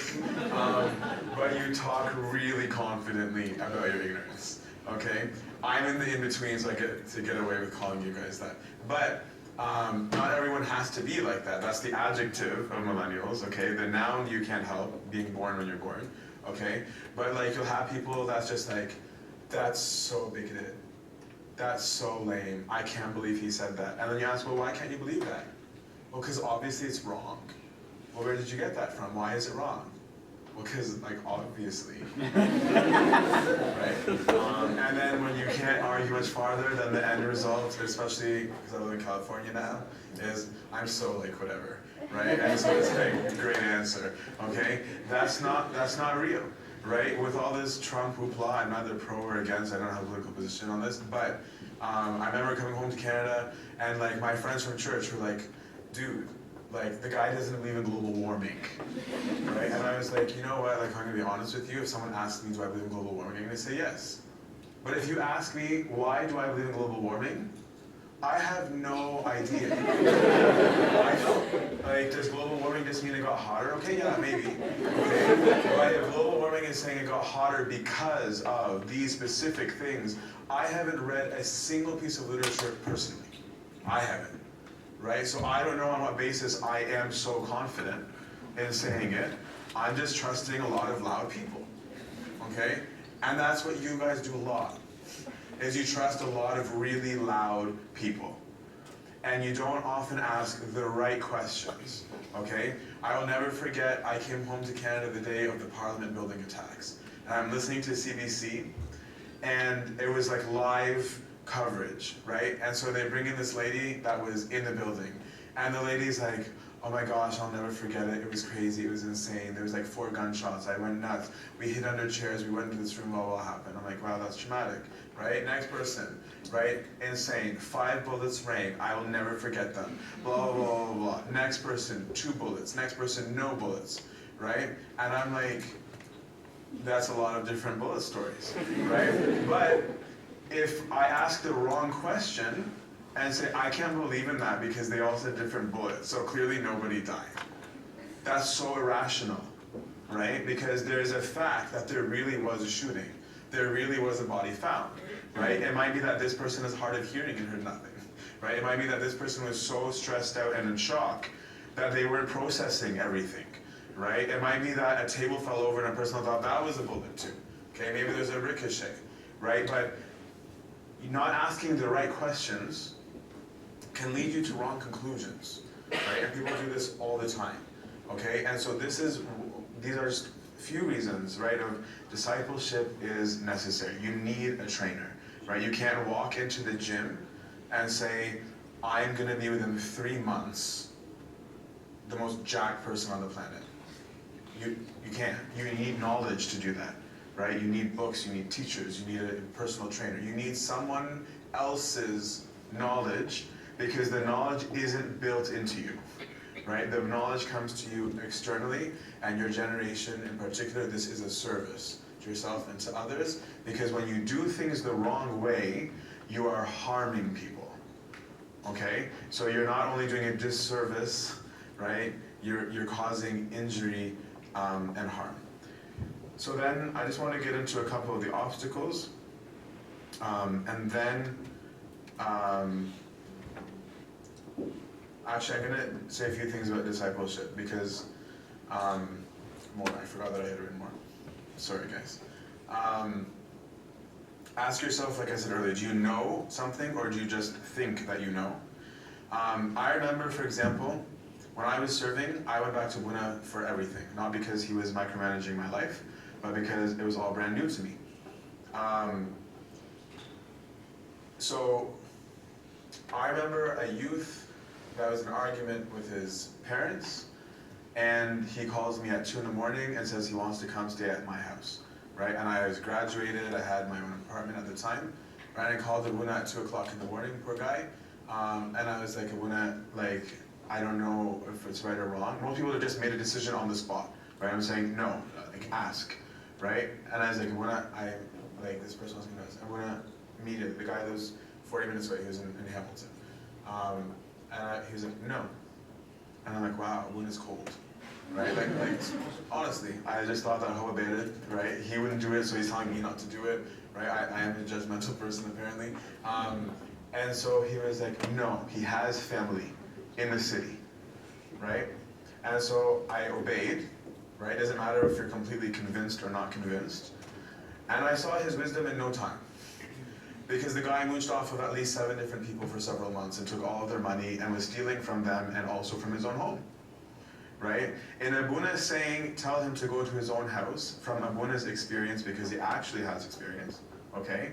but you talk really confidently about your ignorance, okay? I'm in the in-between, so I get to get away with calling you guys that. But not everyone has to be like that. That's the adjective of millennials, okay? The noun you can't help, being born when you're born, okay? But like, you'll have people that's just like, that's so bigoted. That's so lame. I can't believe he said that. And then you ask, well, why can't you believe that? Well, because obviously it's wrong. Well, where did you get that from? Why is it wrong? Well, because, like, obviously. Right? And then when you can't argue much farther, then the end result, especially because I live in California now, is I'm so, like, whatever. Right? And so it's like, great answer. Okay? That's not real. Right? With all this Trump hoopla, I'm neither pro or against, I don't have a political position on this, but I remember coming home to Canada, and, like, my friends from church were like, dude, like, the guy doesn't believe in global warming, right? And I was like, you know what, like, I'm gonna be honest with you, if someone asks me, do I believe in global warming, I'm gonna say yes. But if you ask me, why do I believe in global warming? I have no idea. I don't. Like, does global warming just mean it got hotter? Okay, yeah, maybe. Okay. But if global warming is saying it got hotter because of these specific things, I haven't read a single piece of literature personally. I haven't. Right? So I don't know on what basis I am so confident in saying it. I'm just trusting a lot of loud people. Okay? And that's what you guys do a lot, is you trust a lot of really loud people. And you don't often ask the right questions. Okay? I will never forget, I came home to Canada the day of the Parliament building attacks. And I'm listening to CBC, and it was like live coverage, right? And so they bring in this lady that was in the building, and the lady's like, oh my gosh, I'll never forget it. It was crazy. It was insane. There was like 4 gunshots. I went nuts. We hid under chairs. We went into this room. What happened? I'm like, wow, that's traumatic, right? Next person, right? Insane. 5 bullets rang. I will never forget them. Blah, blah, blah, blah, blah. Next person, 2 bullets. Next person, no bullets, right? And I'm like, that's a lot of different bullet stories, right? But if I ask the wrong question and say, I can't believe in that because they all said different bullets, so clearly nobody died. That's so irrational, right? Because there's a fact that there really was a shooting. There really was a body found, right? It might be that this person is hard of hearing and heard nothing, right? It might be that this person was so stressed out and in shock that they weren't processing everything, right? It might be that a table fell over and a person thought that was a bullet too. Okay, maybe there's a ricochet, right? But not asking the right questions can lead you to wrong conclusions, right? And people do this all the time, okay? And so these are just a few reasons, right, of discipleship is necessary. You need a trainer, right? You can't walk into the gym and say, I'm gonna be within 3 months the most jacked person on the planet. You can't. You need knowledge to do that, right? You need books, you need teachers, you need a personal trainer. You need someone else's knowledge because the knowledge isn't built into you, right? The knowledge comes to you externally, and your generation in particular, this is a service to yourself and to others, because when you do things the wrong way, you are harming people, okay? So you're not only doing a disservice, right? You're causing injury and harm. So then I just want to get into a couple of the obstacles, and then actually I'm going to say a few things about discipleship because I forgot that I had written more. Sorry guys. Ask yourself, like I said earlier, do you know something or do you just think that you know? I remember, for example, when I was serving, I went back to Buna for everything. Not because he was micromanaging my life, but because it was all brand new to me. So I remember a youth that was in an argument with his parents, and he calls me at 2 in the morning and says he wants to come stay at my house, right? And I was graduated, I had my own apartment at the time, right? I called Abuna at 2 o'clock in the morning, poor guy, and I was like, Abuna, like, I don't know if it's right or wrong. Most people have just made a decision on the spot, right? I'm saying, no, like, ask, right? And I was like, this person was going to ask. I want to meet it. The guy lives 40 minutes away. He was in Hamilton. And he was like, no. And I'm like, wow, Woon is cold, right? Like, honestly, I just thought that how about it, right? He wouldn't do it, so he's telling me not to do it, right? I am a judgmental person, apparently. And so he was like, no, he has family in the city, right? And so I obeyed, right? It doesn't matter if you're completely convinced or not convinced. And I saw his wisdom in no time. Because the guy mooched off of at least 7 different people for several months and took all of their money and was stealing from them and also from his own home, right? In Abuna's saying, tell him to go to his own house, from Abuna's experience, because he actually has experience, okay,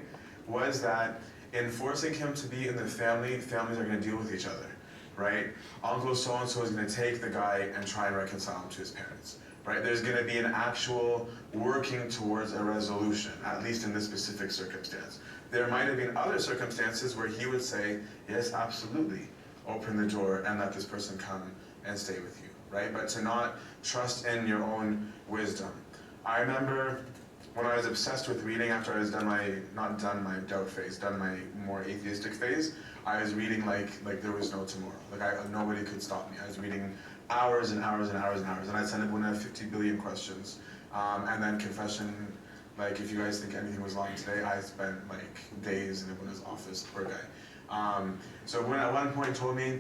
was that in forcing him to be in the family, families are going to deal with each other, right? Uncle so-and-so is going to take the guy and try and reconcile him to his parents, right? There's going to be an actual working towards a resolution, at least in this specific circumstance. There might have been other circumstances where he would say, yes, absolutely, open the door and let this person come and stay with you, right? But to not trust in your own wisdom. I remember when I was obsessed with reading after I was not done my doubt phase, done my more atheistic phase, I was reading like there was no tomorrow. Like nobody could stop me. I was reading hours and hours and hours and hours, and I'd send Abuna 50 billion questions. And then confession, like if you guys think anything was wrong today, I spent like days in Abuna's office, poor guy. So Abuna at one point told me,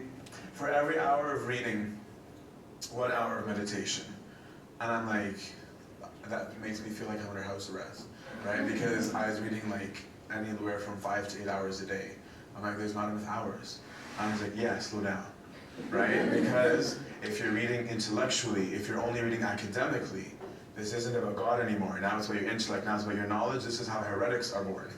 for every hour of reading, 1 hour of meditation. And I'm like, that makes me feel like I'm under house arrest, right? Because I was reading like anywhere from 5 to 8 hours a day. I'm like, there's not enough hours. I was like, yeah, slow down, right? Because if you're reading intellectually, if you're only reading academically, this isn't about God anymore. Now it's about your intellect, now it's about your knowledge. This is how heretics are born,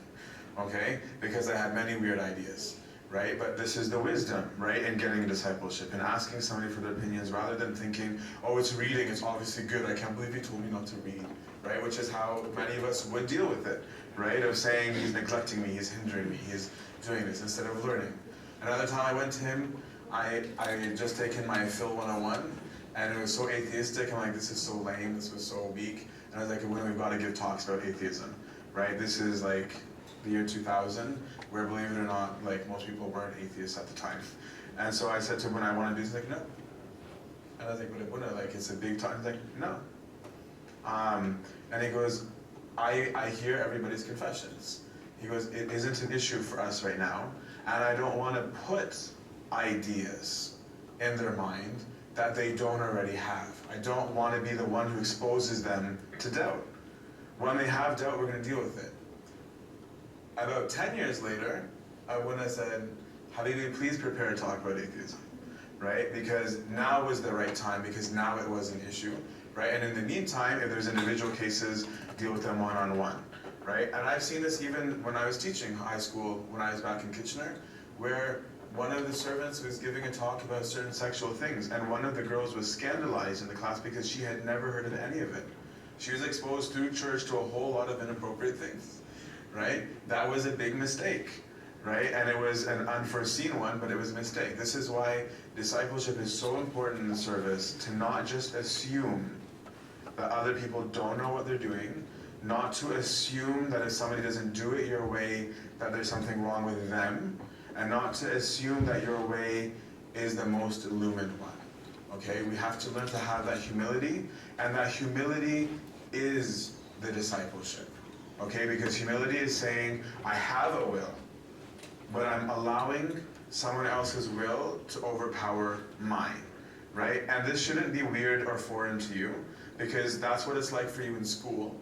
okay? Because I had many weird ideas, right? But this is the wisdom, right, in getting a discipleship and asking somebody for their opinions rather than thinking, oh, it's reading, it's obviously good, I can't believe he told me not to read, right? Which is how many of us would deal with it, right? Of saying he's neglecting me, he's hindering me, he's doing this instead of learning. Another time I went to him, I had just taken my Phil 101, and it was so atheistic. I'm like, this is so lame, this was so weak. And I was like, when we've got to give talks about atheism, right? This is like the year 2000, where believe it or not, like most people weren't atheists at the time. And so I said to him, when I want to do this, he's like, no. And I was like, but it wouldn't, like, it's a big talk. He's like, no. And he goes, I hear everybody's confessions. He goes, it isn't an issue for us right now, and I don't want to put ideas in their mind that they don't already have. I don't want to be the one who exposes them to doubt. When they have doubt, we're going to deal with it. About 10 years later, I went and said, Habibi, please prepare to talk about atheism, right? Because now was the right time, because now it was an issue, right? And in the meantime, if there's individual cases, deal with them one-on-one, right? And I've seen this even when I was teaching high school, when I was back in Kitchener, where one of the servants was giving a talk about certain sexual things, and one of the girls was scandalized in the class because she had never heard of any of it. She was exposed through church to a whole lot of inappropriate things, right? That was a big mistake, right? And it was an unforeseen one, but it was a mistake. This is why discipleship is so important in the service, to not just assume that other people don't know what they're doing, not to assume that if somebody doesn't do it your way, that there's something wrong with them, and not to assume that your way is the most illumined one, okay? We have to learn to have that humility, and that humility is the discipleship, okay? Because humility is saying, I have a will, but I'm allowing someone else's will to overpower mine, right? And this shouldn't be weird or foreign to you, because that's what it's like for you in school,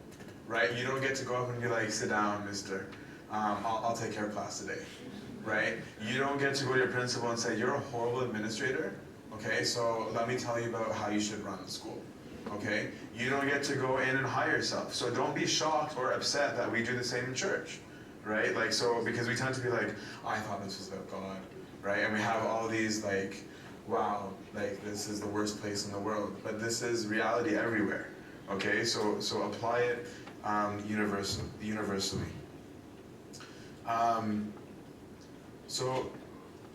right? You don't get to go up and be like, sit down, mister, I'll take care of class today. Right? You don't get to go to your principal and say, you're a horrible administrator, okay, so let me tell you about how you should run the school, okay? You don't get to go in and hire yourself. So don't be shocked or upset that we do the same in church, right? Like, so, because we tend to be like, oh, I thought this was about God, right? And we have all these like, wow, like this is the worst place in the world. But this is reality everywhere, okay? So apply it universally. So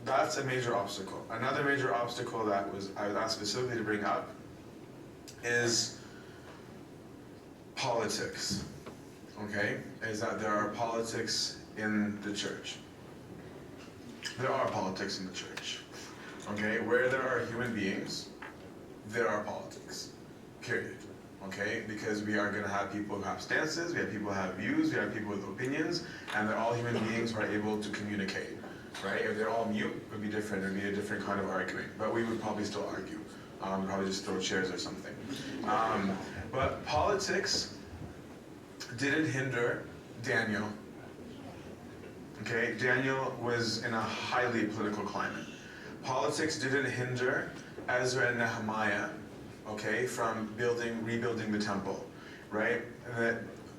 that's a major obstacle. Another major obstacle that I was asked specifically to bring up is politics, okay? Is that there are politics in the church. There are politics in the church, okay? Where there are human beings, there are politics, period, okay? Because we are going to have people who have stances, we have people who have views, we have people with opinions, and they're all human beings who are able to communicate. Right? If they're all mute, it would be different. It would be a different kind of arguing. But we would probably still argue. Probably just throw chairs or something. But politics didn't hinder Daniel. Okay? Daniel was in a highly political climate. Politics didn't hinder Ezra and Nehemiah, okay, from rebuilding the temple. Right?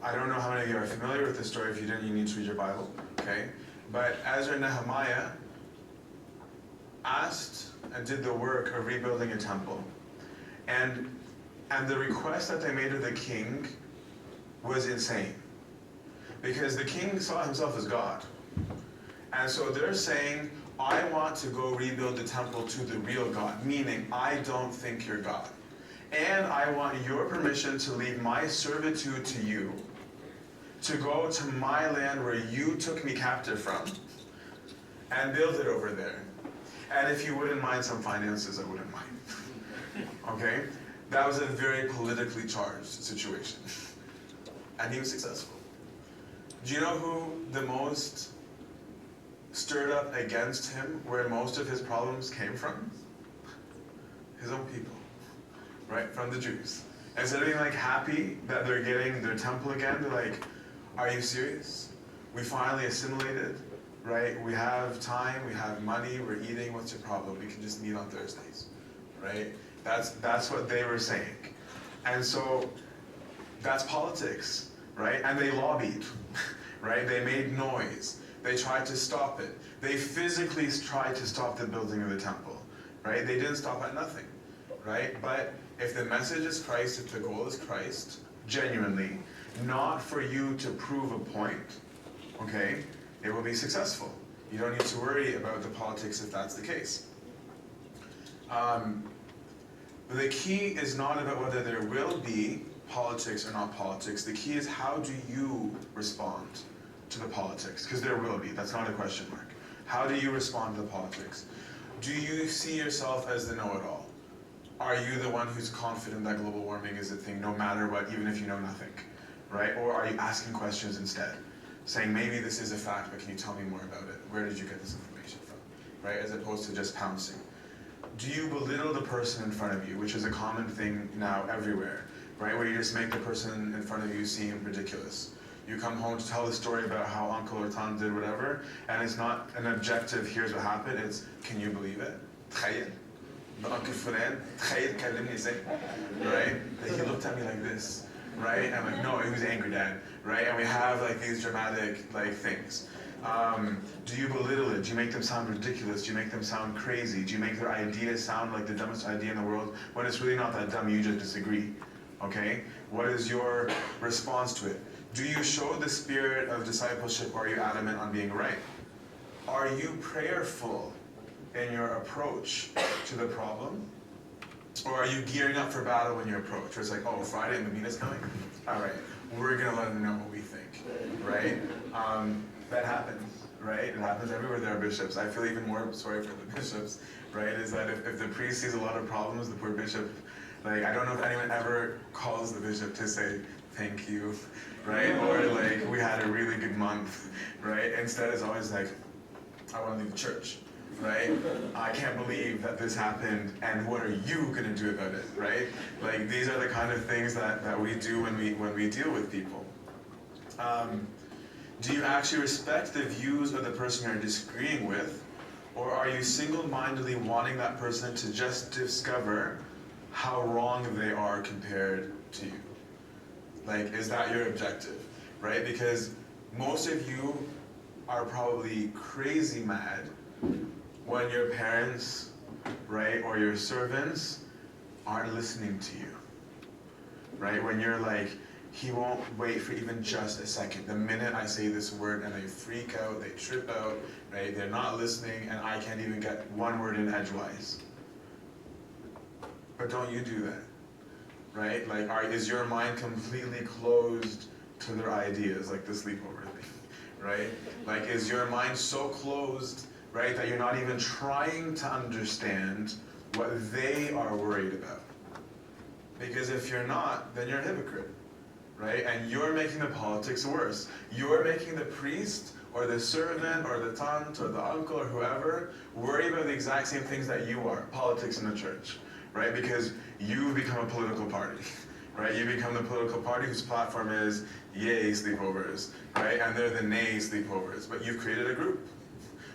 I don't know how many of you are familiar with this story. If you didn't, you need to read your Bible. Okay? But Ezra and Nehemiah asked and did the work of rebuilding a temple. And the request that they made of the king was insane. Because the king saw himself as God. And so they're saying, I want to go rebuild the temple to the real God, meaning I don't think you're God. And I want your permission to leave my servitude to you, to go to my land where you took me captive from, and build it over there. And if you wouldn't mind some finances, I wouldn't mind. Okay? That was a very politically charged situation. And he was successful. Do you know who the most stirred up against him, where most of his problems came from? His own people, right? From the Jews. Instead of being like happy that they're getting their temple again, they're like, are you serious? We finally assimilated, right? We have time, we have money, we're eating, what's your problem? We can just meet on Thursdays, right? That's what they were saying. And so that's politics, right? And they lobbied, right? They made noise. They tried to stop it. They physically tried to stop the building of the temple, right? They didn't stop at nothing, right? But if the message is Christ, if the goal is Christ, genuinely, not for you to prove a point, okay, it will be successful. You don't need to worry about the politics if that's the case. But the key is not about whether there will be politics or not politics. The key is how do you respond to the politics? Because there will be. That's not a question mark. How do you respond to the politics? Do you see yourself as the know-it-all? Are you the one who's confident that global warming is a thing no matter what, even if you know nothing, right? Or are you asking questions instead? Saying, maybe this is a fact, but can you tell me more about it? Where did you get this information from, right? As opposed to just pouncing. Do you belittle the person in front of you, which is a common thing now everywhere, right? Where you just make the person in front of you seem ridiculous. You come home to tell the story about how uncle or tante did whatever, and it's not an objective, here's what happened, it's, can you believe it? Uncle Fulan, right? Like, he looked at me like this, right? And I'm like, no, he was angry, Dad, right? And we have like these dramatic like things. Do you belittle it? Do you make them sound ridiculous? Do you make them sound crazy? Do you make their idea sound like the dumbest idea in the world when it's really not that dumb, you just disagree? Okay? What is your response to it? Do you show the spirit of discipleship, or are you adamant on being right? Are you prayerful in your approach to the problem? Or are you gearing up for battle when you approach? Where it's like, oh, Friday and Mina's coming? All right, we're going to let them know what we think, right? That happens, right? It happens everywhere there are bishops. I feel even more sorry for the bishops, right? Is that if the priest sees a lot of problems, the poor bishop, like, I don't know if anyone ever calls the bishop to say, thank you, right? Or like, we had a really good month, right? Instead, it's always like, I want to leave the church, right? I can't believe that this happened, and what are you going to do about it, right? Like, these are the kind of things that we do when we deal with people. Do you actually respect the views of the person you're disagreeing with, or are you single-mindedly wanting that person to just discover how wrong they are compared to you? Like, is that your objective, right? Because most of you are probably crazy mad when your parents, right, or your servants aren't listening to you, right? When you're like, he won't wait for even just a second. The minute I say this word and they freak out, they trip out, right? They're not listening, and I can't even get one word in edgewise. But don't you do that, right? Like, is your mind completely closed to their ideas, like the sleepover thing, right? Like, is your mind so closed, right, that you're not even trying to understand what they are worried about? Because if you're not, then you're a hypocrite. Right? And you're making the politics worse. You're making the priest or the servant or the tante or the uncle or whoever worry about the exact same things that you are, politics in the church, right? Because you've become a political party, right? You become the political party whose platform is yay sleepovers, right? And they're the nay sleepovers, but you've created a group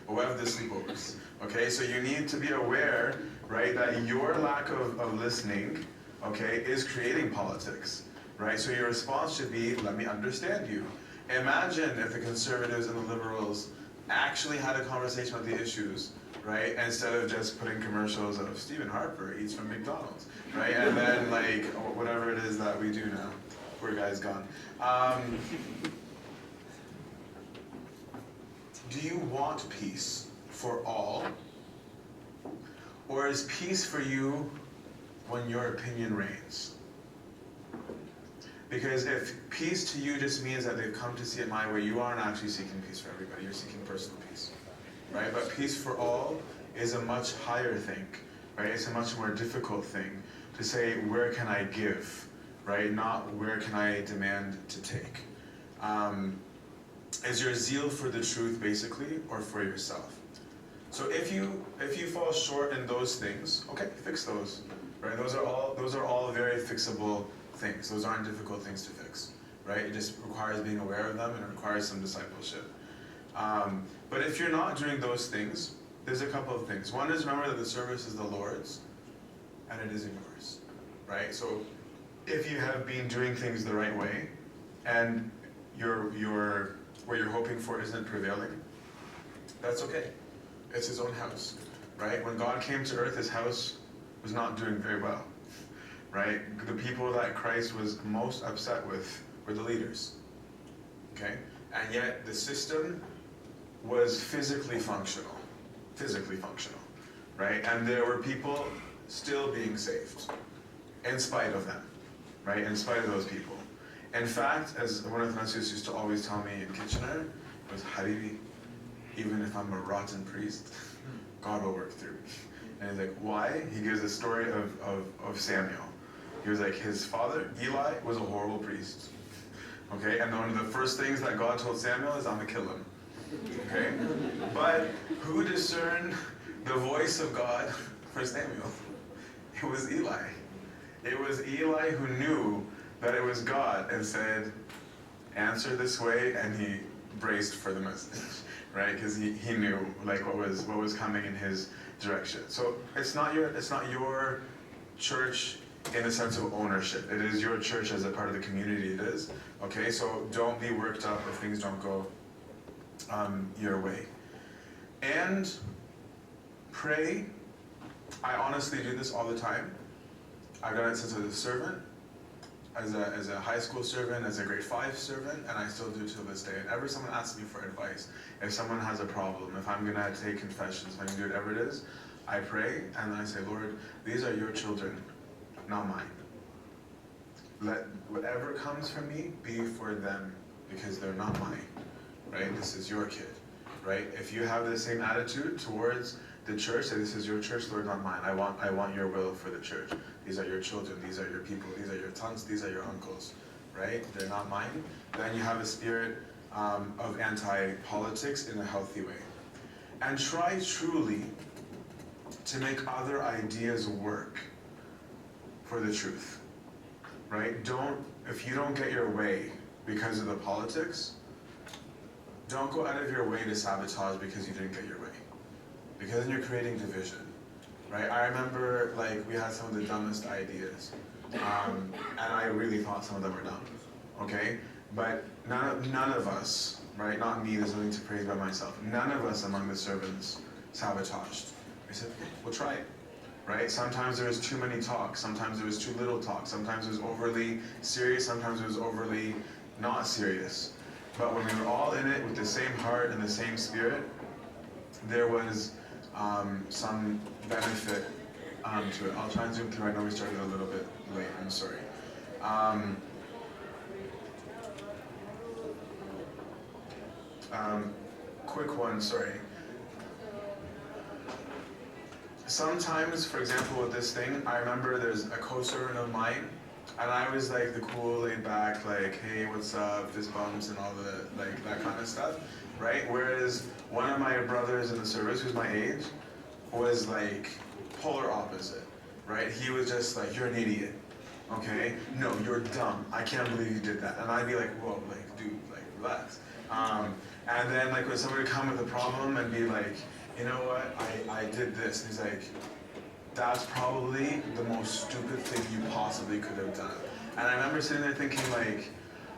who have the sleepovers, okay? So you need to be aware, right, that your lack of listening, okay, is creating politics. Right, so your response should be, let me understand you. Imagine if the conservatives and the liberals actually had a conversation about the issues, right? Instead of just putting commercials of Stephen Harper eats from McDonald's, right? And then like, whatever it is that we do now. Poor guy's gone. Do you want peace for all? Or is peace for you when your opinion reigns? Because if peace to you just means that they've come to see it my way, you aren't actually seeking peace for everybody, you're seeking personal peace, right? But peace for all is a much higher thing, right? It's a much more difficult thing to say, where can I give, right? Not where can I demand to take. Is your zeal for the truth basically, or for yourself? So if you fall short in those things, okay, fix those, right? Those are all very fixable things. Those aren't difficult things to fix, right? It just requires being aware of them, and it requires some discipleship. But if you're not doing those things, there's a couple of things. One is, remember that the service is the Lord's, and it isn't yours, right? So if you have been doing things the right way, and what you're hoping for isn't prevailing, That's okay. It's his own house, right? When God came to earth, his house was not doing very well, right? The people that Christ was most upset with were the leaders, okay? And yet the system was physically functional, right? And there were people still being saved in spite of them, right? In spite of those people. In fact, as one of the Nazis used to always tell me in Kitchener, was Habibi, even if I'm a rotten priest, God will work through me. And he's like, why? He gives a story of Samuel. He was like, his father, Eli, was a horrible priest. Okay, and one of the first things that God told Samuel is, I'm gonna kill him. Okay? But who discerned the voice of God for Samuel? It was Eli. It was Eli who knew that it was God and said, answer this way, and he braced for the message, right? Because he knew like what was coming in his direction. So it's not your church in the sense of ownership. It is your church as a part of the community. It is, okay? So don't be worked up if things don't go your way. And pray. I honestly do this all the time. I've done it since I was a servant, as a high school servant, as a grade 5 servant, and I still do to this day. Whenever someone asks me for advice, if someone has a problem, if I'm gonna take confessions, if I'm gonna do whatever it is, I pray and then I say, Lord, these are your children, not mine. Let whatever comes from me be for them, because they're not mine, right? This is your kid, right? If you have the same attitude towards the church, say, this is your church, Lord, not mine. I want your will for the church. These are your children, these are your people, these are your sons, these are your uncles, right? They're not mine. Then you have a spirit of anti-politics in a healthy way. And try truly to make other ideas work for the truth, right? If you don't get your way because of the politics, don't go out of your way to sabotage because you didn't get your way. Because then you're creating division, right? I remember, like, we had some of the dumbest ideas, and I really thought some of them were dumb, okay? But none of us, right? Not me, there's nothing to praise by myself. None of us among the servants sabotaged. I said, okay, we'll try it, right? Sometimes there was too many talks, sometimes there was too little talk, sometimes it was overly serious, sometimes it was overly not serious. But when we were all in it with the same heart and the same spirit, there was some benefit to it. I'll try and zoom through. I know we started a little bit late. I'm sorry. Quick one, sorry. Sometimes, for example, with this thing, I remember there's a co-servant of mine, and I was like the cool, laid back, like, hey, what's up, fist bumps and all the, like, that kind of stuff, right? Whereas one of my brothers in the service, who's my age, was like polar opposite, right? He was just like, you're an idiot, okay? No, you're dumb. I can't believe you did that. And I'd be like, whoa, like, dude, like, relax. And then, like, when somebody would come with a problem and be like, you know what, I did this. And he's like, that's probably the most stupid thing you possibly could have done. And I remember sitting there thinking, like,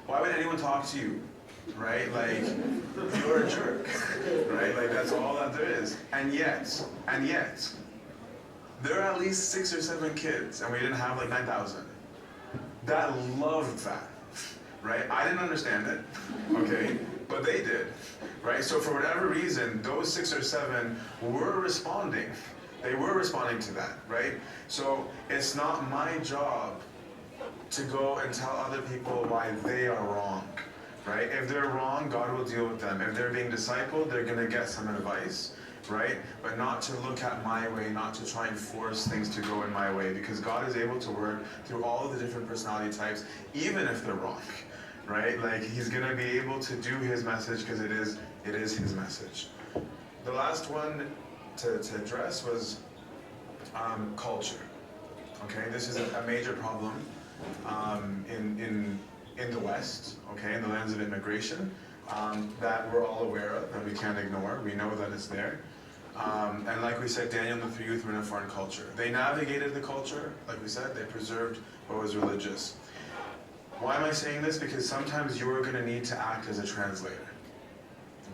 why would anyone talk to you? Right? Like, you're a jerk, right? Like, that's all that there is. And yet, there are at least 6 or 7 kids, and we didn't have like 9,000, that loved that, right? I didn't understand it, okay? But they did, right? So for whatever reason, those 6 or 7 were responding. They were responding to that, right? So it's not my job to go and tell other people why they are wrong. Right? If they're wrong, God will deal with them. If they're being discipled, they're going to get some advice, right? But not to look at my way, not to try and force things to go in my way, because God is able to work through all of the different personality types, even if they're wrong, right? Like, he's going to be able to do his message because it is his message. The last one to address was culture. Okay, this is a major problem in the West, okay, in the lands of immigration, that we're all aware of, that we can't ignore. We know that it's there. And like we said, Daniel and the 3 youth were in a foreign culture. They navigated the culture, like we said, they preserved what was religious. Why am I saying this? Because sometimes you're going to need to act as a translator,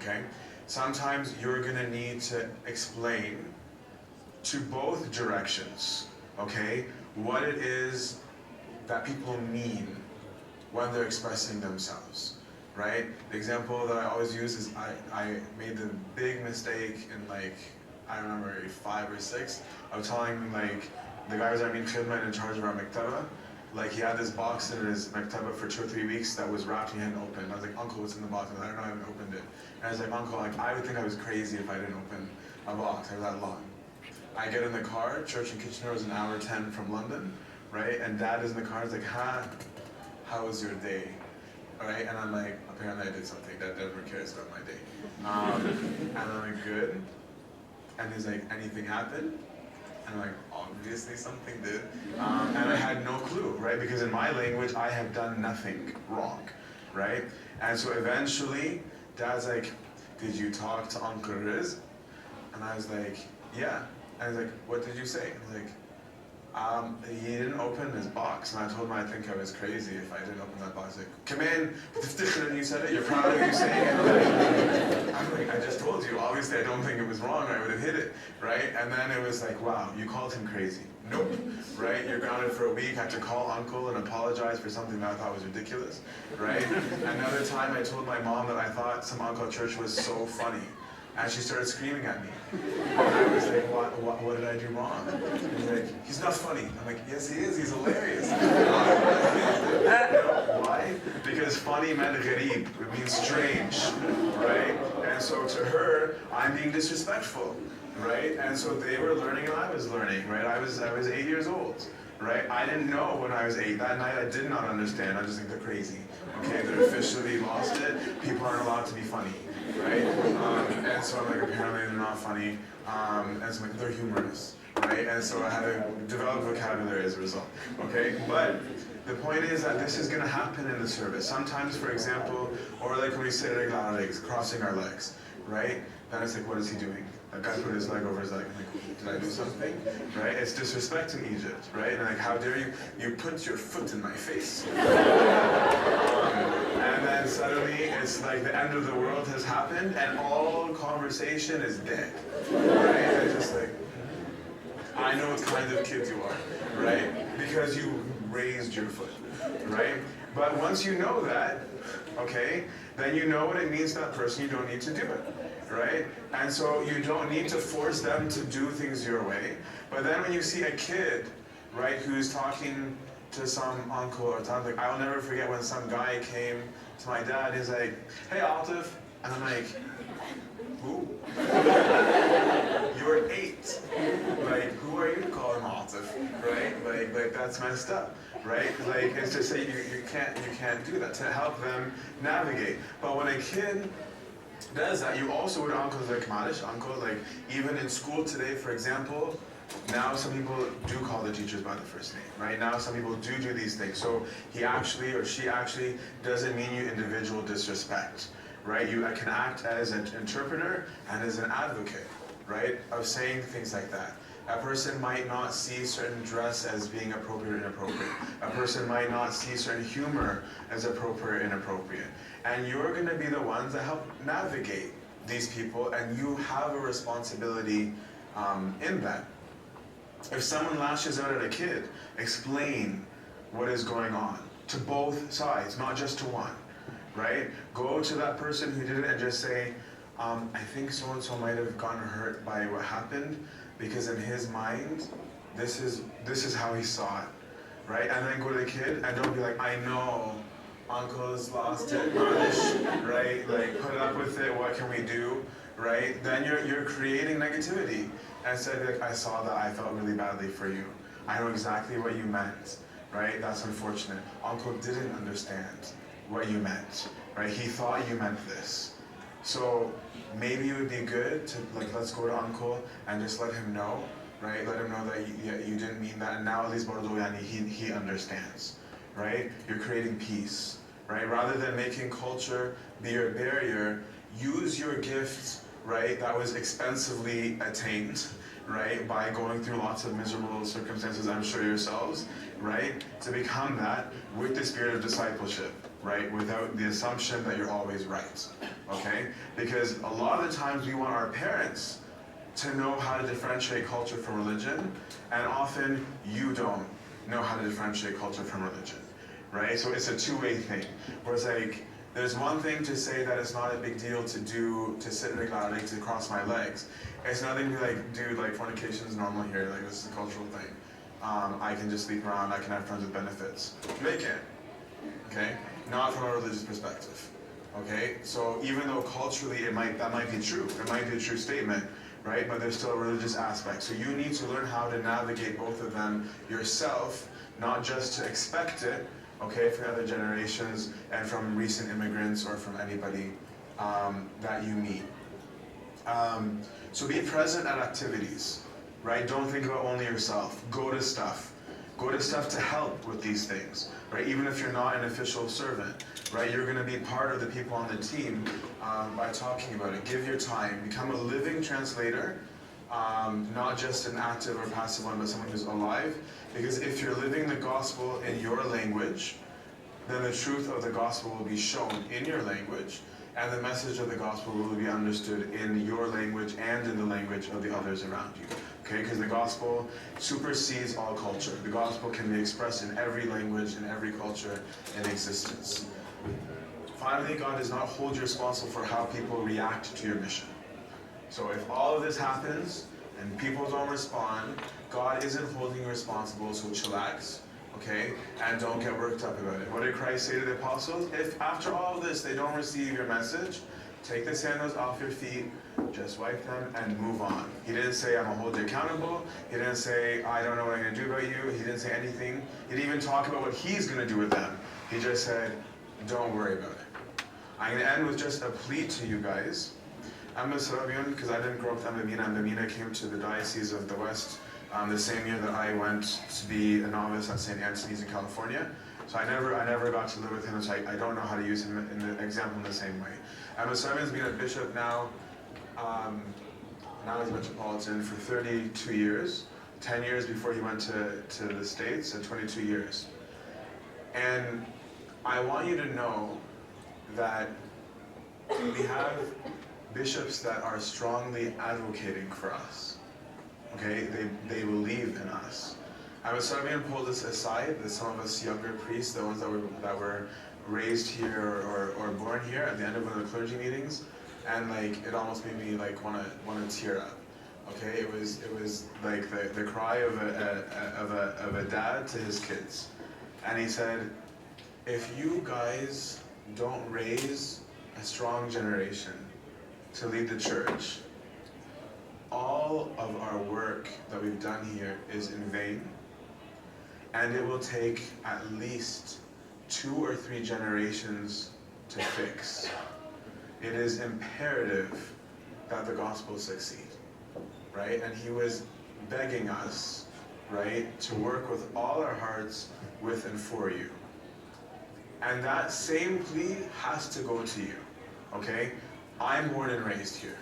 okay? sometimes you're gonna need to explain to both directions, okay, what it is that people mean when they're expressing themselves, right? The example that I always use is I made the big mistake in like, I remember 5 or 6, of telling like the guys I mean khidmat in charge of our mektaba, like he had this box in his mektaba for 2 or 3 weeks that was wrapped and he hadn't opened. I was like, uncle, what's in the box? I was like, I don't know, I haven't opened it. And I was like, uncle, like I would think I was crazy if I didn't open a box. I was that long. I get in the car, church in Kitchener was an hour 10 from London, right? And dad is in the car, he's like, how was your day? All right, and I'm like, apparently I did something that never cares about my day. And I'm like, good. And he's like, anything happened? And I'm like, obviously something did. And I had no clue, right? Because in my language, I have done nothing wrong, right? And so eventually, dad's like, did you talk to Uncle Riz? And I was like, yeah. And he's like, what did you say? I was like, he didn't open his box. And I told him I think I was crazy if I didn't open that box. Like, come in, and you said it, you're proud of you saying it. I'm like, I just told you, obviously I don't think it was wrong, I would have hit it, right? And then it was like, wow, you called him crazy. Nope, right? You're grounded for a week, I had to call uncle and apologize for something that I thought was ridiculous, right? Another time I told my mom that I thought some uncle at church was so funny. And she started screaming at me. And I was like, what did I do wrong? And she's like, he's not funny. I'm like, yes he is, he's hilarious. Why? Because funny meant gharib, it means strange, right? And so to her, I'm being disrespectful, right? And so they were learning and I was learning, right? I was 8 years old, right? I didn't know when I was 8. That night I did not understand. I just think they're crazy. Okay, they're officially lost it. People aren't allowed to be funny, right? And so I'm like, apparently they're not funny. And so I'm like, they're humorous, right? And so I had to develop vocabulary as a result, okay? But the point is that this is going to happen in the service. Sometimes, for example, or like when we say legs, crossing our legs, right? Then it's like, what is he doing? That guy put his leg over his leg. I'm like, did I do something? Right? It's disrespect in Egypt, right? And like, how dare you? You put your foot in my face. And then suddenly, it's like the end of the world has happened, and all conversation is dead, right? And it's just like, I know what kind of kid you are, right? Because you raised your foot, right? But once you know that, okay, then you know what it means to that person. You don't need to do it, right? And so you don't need to force them to do things your way. But then when you see a kid, right, who's talking to some uncle or something, like, I'll never forget when some guy came to my dad, he's like, hey Atif, and I'm like, who? You're 8. Like, who are you to call him Atif, right? Like that's messed up, right? Like, it's just say you can't do that, to help them navigate. But when a kid does that, you also would uncles like Malish, uncle, like even in school today, for example, now some people do call the teachers by the first name, right? Now some people do these things. So he actually or she actually doesn't mean you individual disrespect, right? You can act as an interpreter and as an advocate, right? Of saying things like that. A person might not see certain dress as being appropriate or inappropriate. A person might not see certain humor as appropriate or inappropriate. And you're going to be the ones that help navigate these people, and you have a responsibility in that. If someone lashes out at a kid, explain what is going on to both sides, not just to one, right? Go to that person who did it and just say, I think so-and-so might have gotten hurt by what happened, because in his mind, this is how he saw it, right? And then go to the kid and don't be like, I know, uncle's lost it, right? Like, put up with it, what can we do, right? Then you're creating negativity. And said, like, I saw that, I felt really badly for you. I know exactly what you meant, right? That's unfortunate. Uncle didn't understand what you meant, right? He thought you meant this. So maybe it would be good to, like, let's go to uncle and just let him know, right? Let him know that you didn't mean that, and now at least he understands, right? You're creating peace, right? Rather than making culture be your barrier, use your gifts, right, that was expensively attained, right, by going through lots of miserable circumstances, I'm sure yourselves, right, to become that with the spirit of discipleship, right? Without the assumption that you're always right, okay? Because a lot of the times we want our parents to know how to differentiate culture from religion, and often you don't know how to differentiate culture from religion, right? So it's a two-way thing, where it's like, there's one thing to say that it's not a big deal to sit regularly, to cross my legs. It's another thing to be like, dude, like fornication is normal here, like this is a cultural thing. I can just sleep around, I can have friends with benefits. They can, okay? Not from a religious perspective, okay? So even though culturally that might be true, it might be a true statement, right? But there's still a religious aspect. So you need to learn how to navigate both of them yourself, not just to expect it, okay, from other generations and from recent immigrants or from anybody that you meet. So be present at activities, right? Don't think about only yourself. Go to stuff. Go to stuff to help with these things, right? Even if you're not an official servant, right? You're going to be part of the people on the team by talking about it. Give your time. Become a living translator, not just an active or passive one, but someone who's alive. Because if you're living the gospel in your language, then the truth of the gospel will be shown in your language, and the message of the gospel will be understood in your language and in the language of the others around you. Okay, because the gospel supersedes all culture. The gospel can be expressed in every language, in every culture in existence. Finally, God does not hold you responsible for how people react to your mission. So if all of this happens and people don't respond, God isn't holding you responsible, so chillax, okay? And don't get worked up about it. What did Christ say to the apostles? If after all this they don't receive your message, take the sandals off your feet, just wipe them, and move on. He didn't say, I'm going to hold you accountable. He didn't say, I don't know what I'm going to do about you. He didn't say anything. He didn't even talk about what he's going to do with them. He just said, don't worry about it. I'm going to end with just a plea to you guys. I'm a Serbian because I didn't grow up with Amamina. Amamina came to the Diocese of the West the same year that I went to be a novice at St. Antony's in California. So I never got to live with him, so I don't know how to use him in the example in the same way. Emma Simon's been a bishop now he's a metropolitan for 32 years, 10 years before he went to the States, and 22 years. And I want you to know that we have bishops that are strongly advocating for us. Okay, they believe in us. I was starting to pull this aside, that some of us younger priests, the ones that were raised here or born here, at the end of one of the clergy meetings, and like it almost made me like want to tear up. Okay, it was like the cry of a dad to his kids, and he said, if you guys don't raise a strong generation to lead the church, all of our work that we've done here is in vain, and it will take at least 2 or 3 generations to fix. It is imperative that the gospel succeed, right? And he was begging us, right, to work with all our hearts with and for you. And that same plea has to go to you, okay? I'm born and raised here,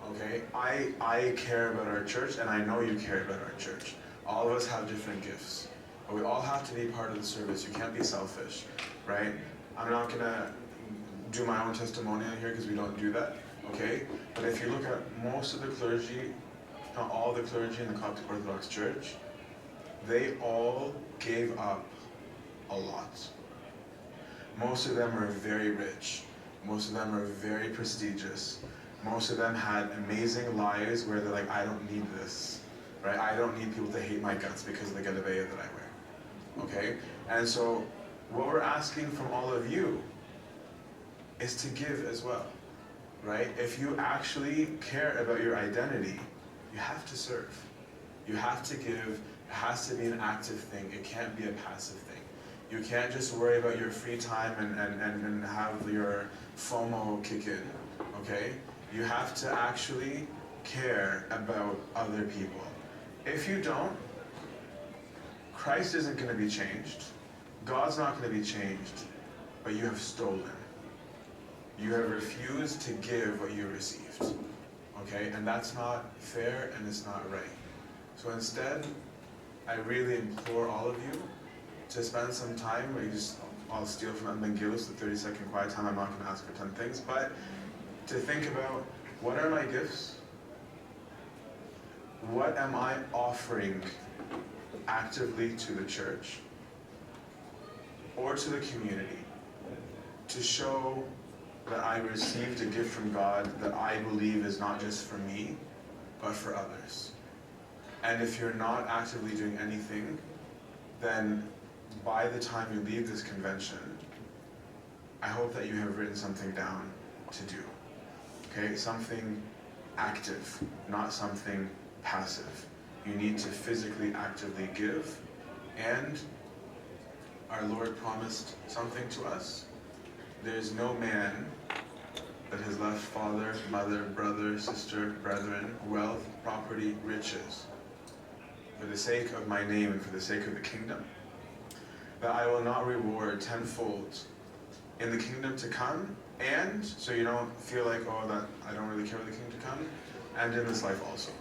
okay? I care about our church, and I know you care about our church. All of us have different gifts, but we all have to be part of the service. You can't be selfish, right? I'm not gonna do my own testimonial here because we don't do that, okay? But if you look at most of the clergy, not all the clergy in the Coptic Orthodox Church, they all gave up a lot. Most of them are very rich. Most of them are very prestigious. Most of them had amazing lives where they're like, I don't need this, right? I don't need people to hate my guts because of the galabeya that I wear, okay? And so what we're asking from all of you is to give as well, right? If you actually care about your identity, you have to serve. You have to give. It has to be an active thing. It can't be a passive thing. You can't just worry about your free time and have your FOMO kick in, okay? You have to actually care about other people. If you don't, Christ isn't going to be changed. God's not going to be changed, but you have stolen. You have refused to give what you received, okay? And that's not fair and it's not right. So instead, I really implore all of you to spend some time where you just I'll steal from Evangelos the 30-second quiet time. I'm not going to ask for 10 things, but to think about, what are my gifts? What am I offering actively to the church or to the community to show that I received a gift from God that I believe is not just for me, but for others? And if you're not actively doing anything, then by the time you leave this convention, I hope that you have written something down to do. Okay? Something active, not something passive. You need to physically, actively give. And our Lord promised something to us. There's no man that has left father, mother, brother, sister, brethren, wealth, property, riches, for the sake of my name and for the sake of the kingdom, that I will not reward tenfold in the kingdom to come, and so you don't feel like, oh, that I don't really care for the kingdom to come, and in this life also.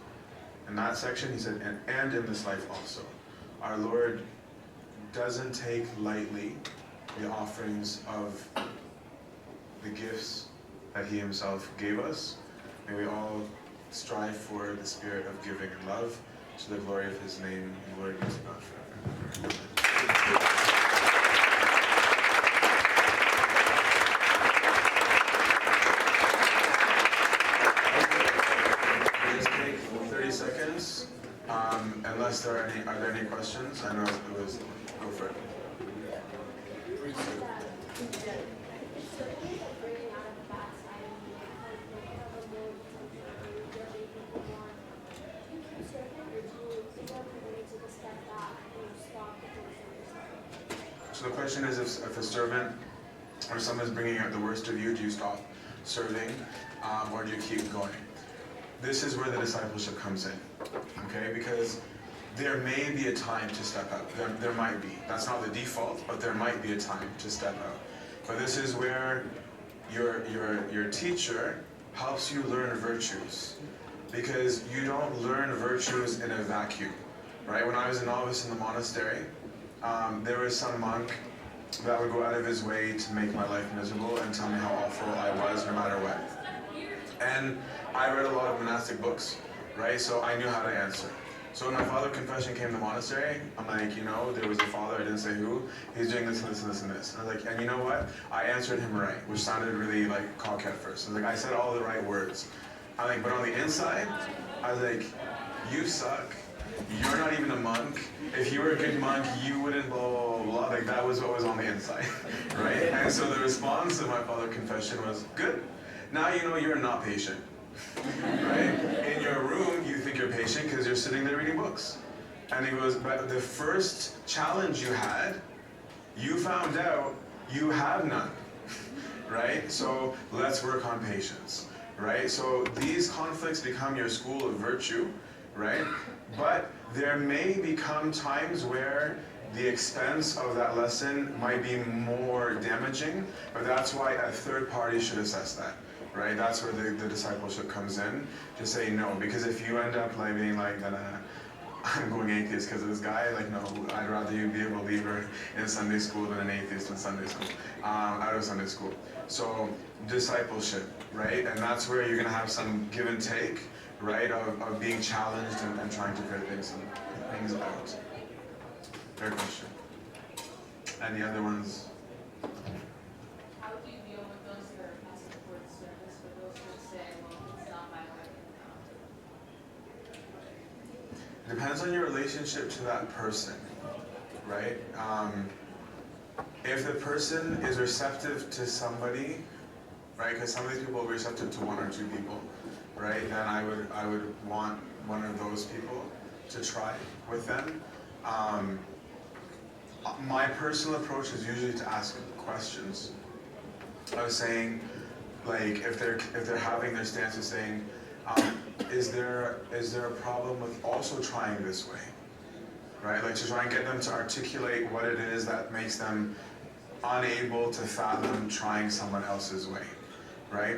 In that section, he said, and in this life also. Our Lord doesn't take lightly the offerings of the gifts that he himself gave us. May we all strive for the spirit of giving and love to the glory of his name, and glory be to God forever. Just take 30 seconds. Unless there are there any questions? I know it was, go for it. So the question is, if a servant or someone is bringing out the worst of you, do you stop serving, or do you keep going? This is where the discipleship comes in, okay? Because there may be a time to step out. There might be. That's not the default, but there might be a time to step out. But this is where your teacher helps you learn virtues, because you don't learn virtues in a vacuum, right? When I was a novice in the monastery, there was some monk that would go out of his way to make my life miserable and tell me how awful I was no matter what. And I read a lot of monastic books, right? So I knew how to answer. So when my father confession came to the monastery, I'm like, there was a father, I didn't say who, he's doing this and this and this and this. And I was like, and you know what? I answered him right, which sounded really like cocky at first. I was like, I said all the right words. I'm like, but on the inside, I was like, you suck. You're not even a monk. If you were a good monk, you wouldn't blah, blah, blah, blah. Like, that was what was on the inside, right? And so the response to my father confession was, good. Now you know you're not patient, right? In your room, you think you're patient because you're sitting there reading books. And he goes, but the first challenge you had, you found out you have none, right? So let's work on patience, right? So these conflicts become your school of virtue, right? But there may become times where the expense of that lesson might be more damaging, but that's why a third party should assess that, right? That's where the discipleship comes in, to say no, because if you end up like being like, I'm going atheist because of this guy, like, no, I'd rather you be a believer in Sunday school than an atheist in Sunday school, out of Sunday school. So discipleship, right? And that's where you're gonna have some give and take, right, of being challenged and trying to figure things out. Fair question. Any other ones? How do you deal with those who are asking for service, for those who say, well, it's not my way? It depends on your relationship to that person, right? If the person is receptive to somebody, right, because some of these people are receptive to one or two people, right, then I would want one of those people to try with them. My personal approach is usually to ask questions. I was saying, like, if they're having their stance of saying, is there a problem with also trying this way, right? Like, to try and get them to articulate what it is that makes them unable to fathom trying someone else's way, right?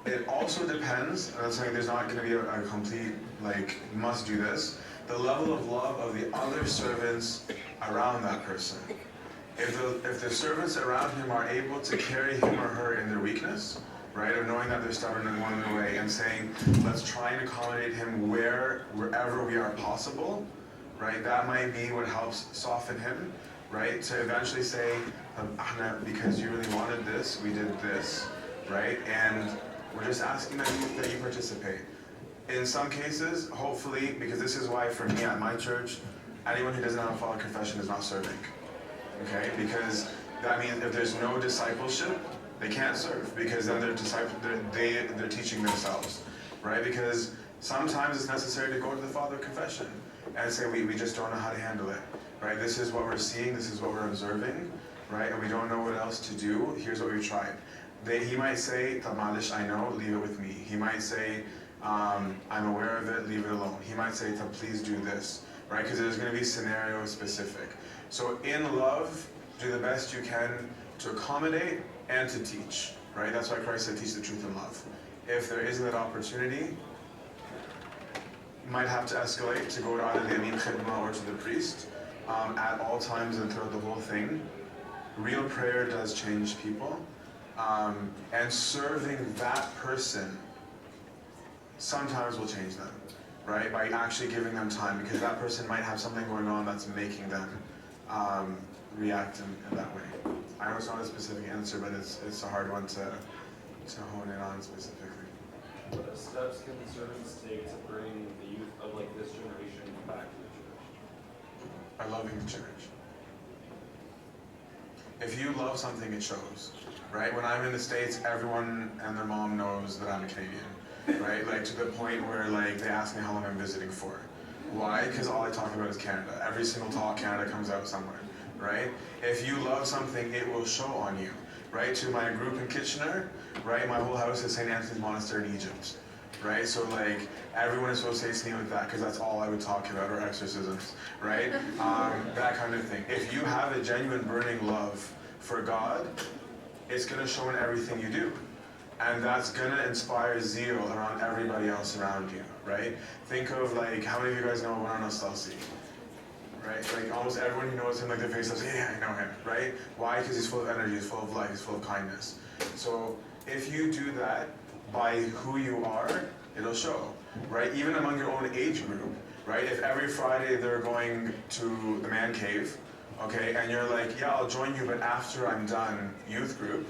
It also depends, and I'm saying there's not going to be a complete, like, must do this, the level of love of the other servants around that person. If the servants around him are able to carry him or her in their weakness, right, of knowing that they're stubborn and one in the way, and saying, let's try and accommodate him wherever we are possible, right, that might be what helps soften him, right, to eventually say, Ahna, because you really wanted this, we did this, right, and we're just asking that you participate. In some cases, hopefully, because this is why for me at my church, anyone who doesn't have a father confession is not serving. Okay? Because that means if there's no discipleship, they can't serve, because then they're teaching themselves. Right? Because sometimes it's necessary to go to the father confession and say we just don't know how to handle it. Right? This is what we're seeing, this is what we're observing, right? And we don't know what else to do. Here's what we've tried. He might say, Tamalish, I know, leave it with me. He might say, I'm aware of it, leave it alone. He might say, please do this, right? Because there's going to be scenario specific. So in love, do the best you can to accommodate and to teach, right? That's why Christ said, teach the truth in love. If there isn't that opportunity, you might have to escalate to go to either the Amin Khidma or to the priest at all times and throughout the whole thing. Real prayer does change people. And serving that person sometimes will change them, right? By actually giving them time, because that person might have something going on that's making them react in that way. I know it's not a specific answer, but it's a hard one to hone in on specifically. What steps can the servants take to bring the youth of like this generation back to the church? By loving the church. If you love something, it shows, right? When I'm in the States, everyone and their mom knows that I'm a Canadian, right? Like to the point where like they ask me how long I'm visiting for. Why? Because all I talk about is Canada. Every single talk, Canada comes out somewhere, right? If you love something, it will show on you, right? To my group in Kitchener, right? My whole house is St. Antony's Monastery in Egypt, right? So like everyone associates me with that because that's all I would talk about, or exorcisms, right? That kind of thing. If you have a genuine burning love for God, it's going to show in everything you do. And that's going to inspire zeal around everybody else around you, right? Think of like, how many of you guys know Wanana Stalsi? Right? Like almost everyone who knows him, like their face says, yeah, I know him, right? Why? Because he's full of energy, he's full of life, he's full of kindness. So if you do that by who you are, it'll show, right? Even among your own age group, right? If every Friday they're going to the man cave, okay, and you're like, yeah, I'll join you, but after I'm done youth group,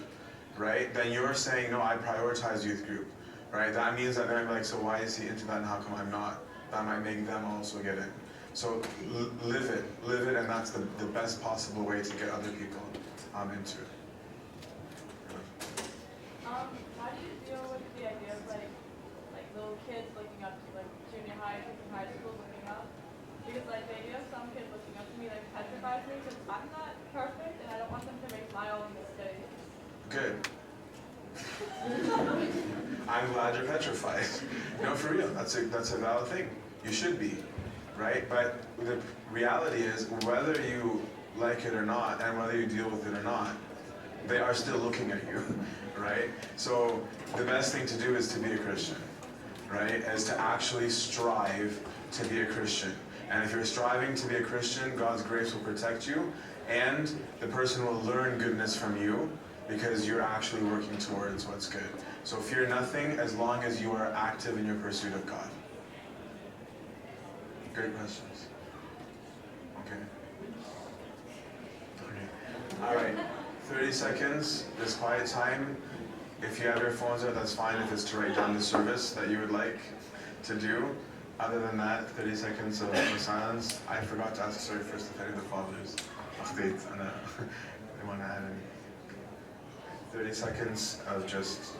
right? Then you're saying, no, I prioritize youth group, right? That means that they're like, so why is he into that and how come I'm not? That might make them also get in. So live it, and that's the best possible way to get other people into it. How do you deal with the idea of like little kids looking up to like junior high, high school looking up? Because like the idea of some kids looking up to me like petrifies me because I'm not perfect and I don't want them to make my own mistakes. Good. I'm glad you're petrified. No, for real, that's a valid thing. You should be, right? But the reality is, whether you like it or not, and whether you deal with it or not, they are still looking at you, right? So the best thing to do is to be a Christian, right? Is to actually strive to be a Christian. And if you're striving to be a Christian, God's grace will protect you, and the person will learn goodness from you, because you're actually working towards what's good. So fear nothing as long as you are active in your pursuit of God. Great questions. Okay. All right. 30 seconds, this quiet time. If you have your phones out, that's fine. If it's to write down the service that you would like to do. Other than that, 30 seconds of silence. I forgot to ask, sorry, first if any of the fathers update on they want to add any. 30 seconds of just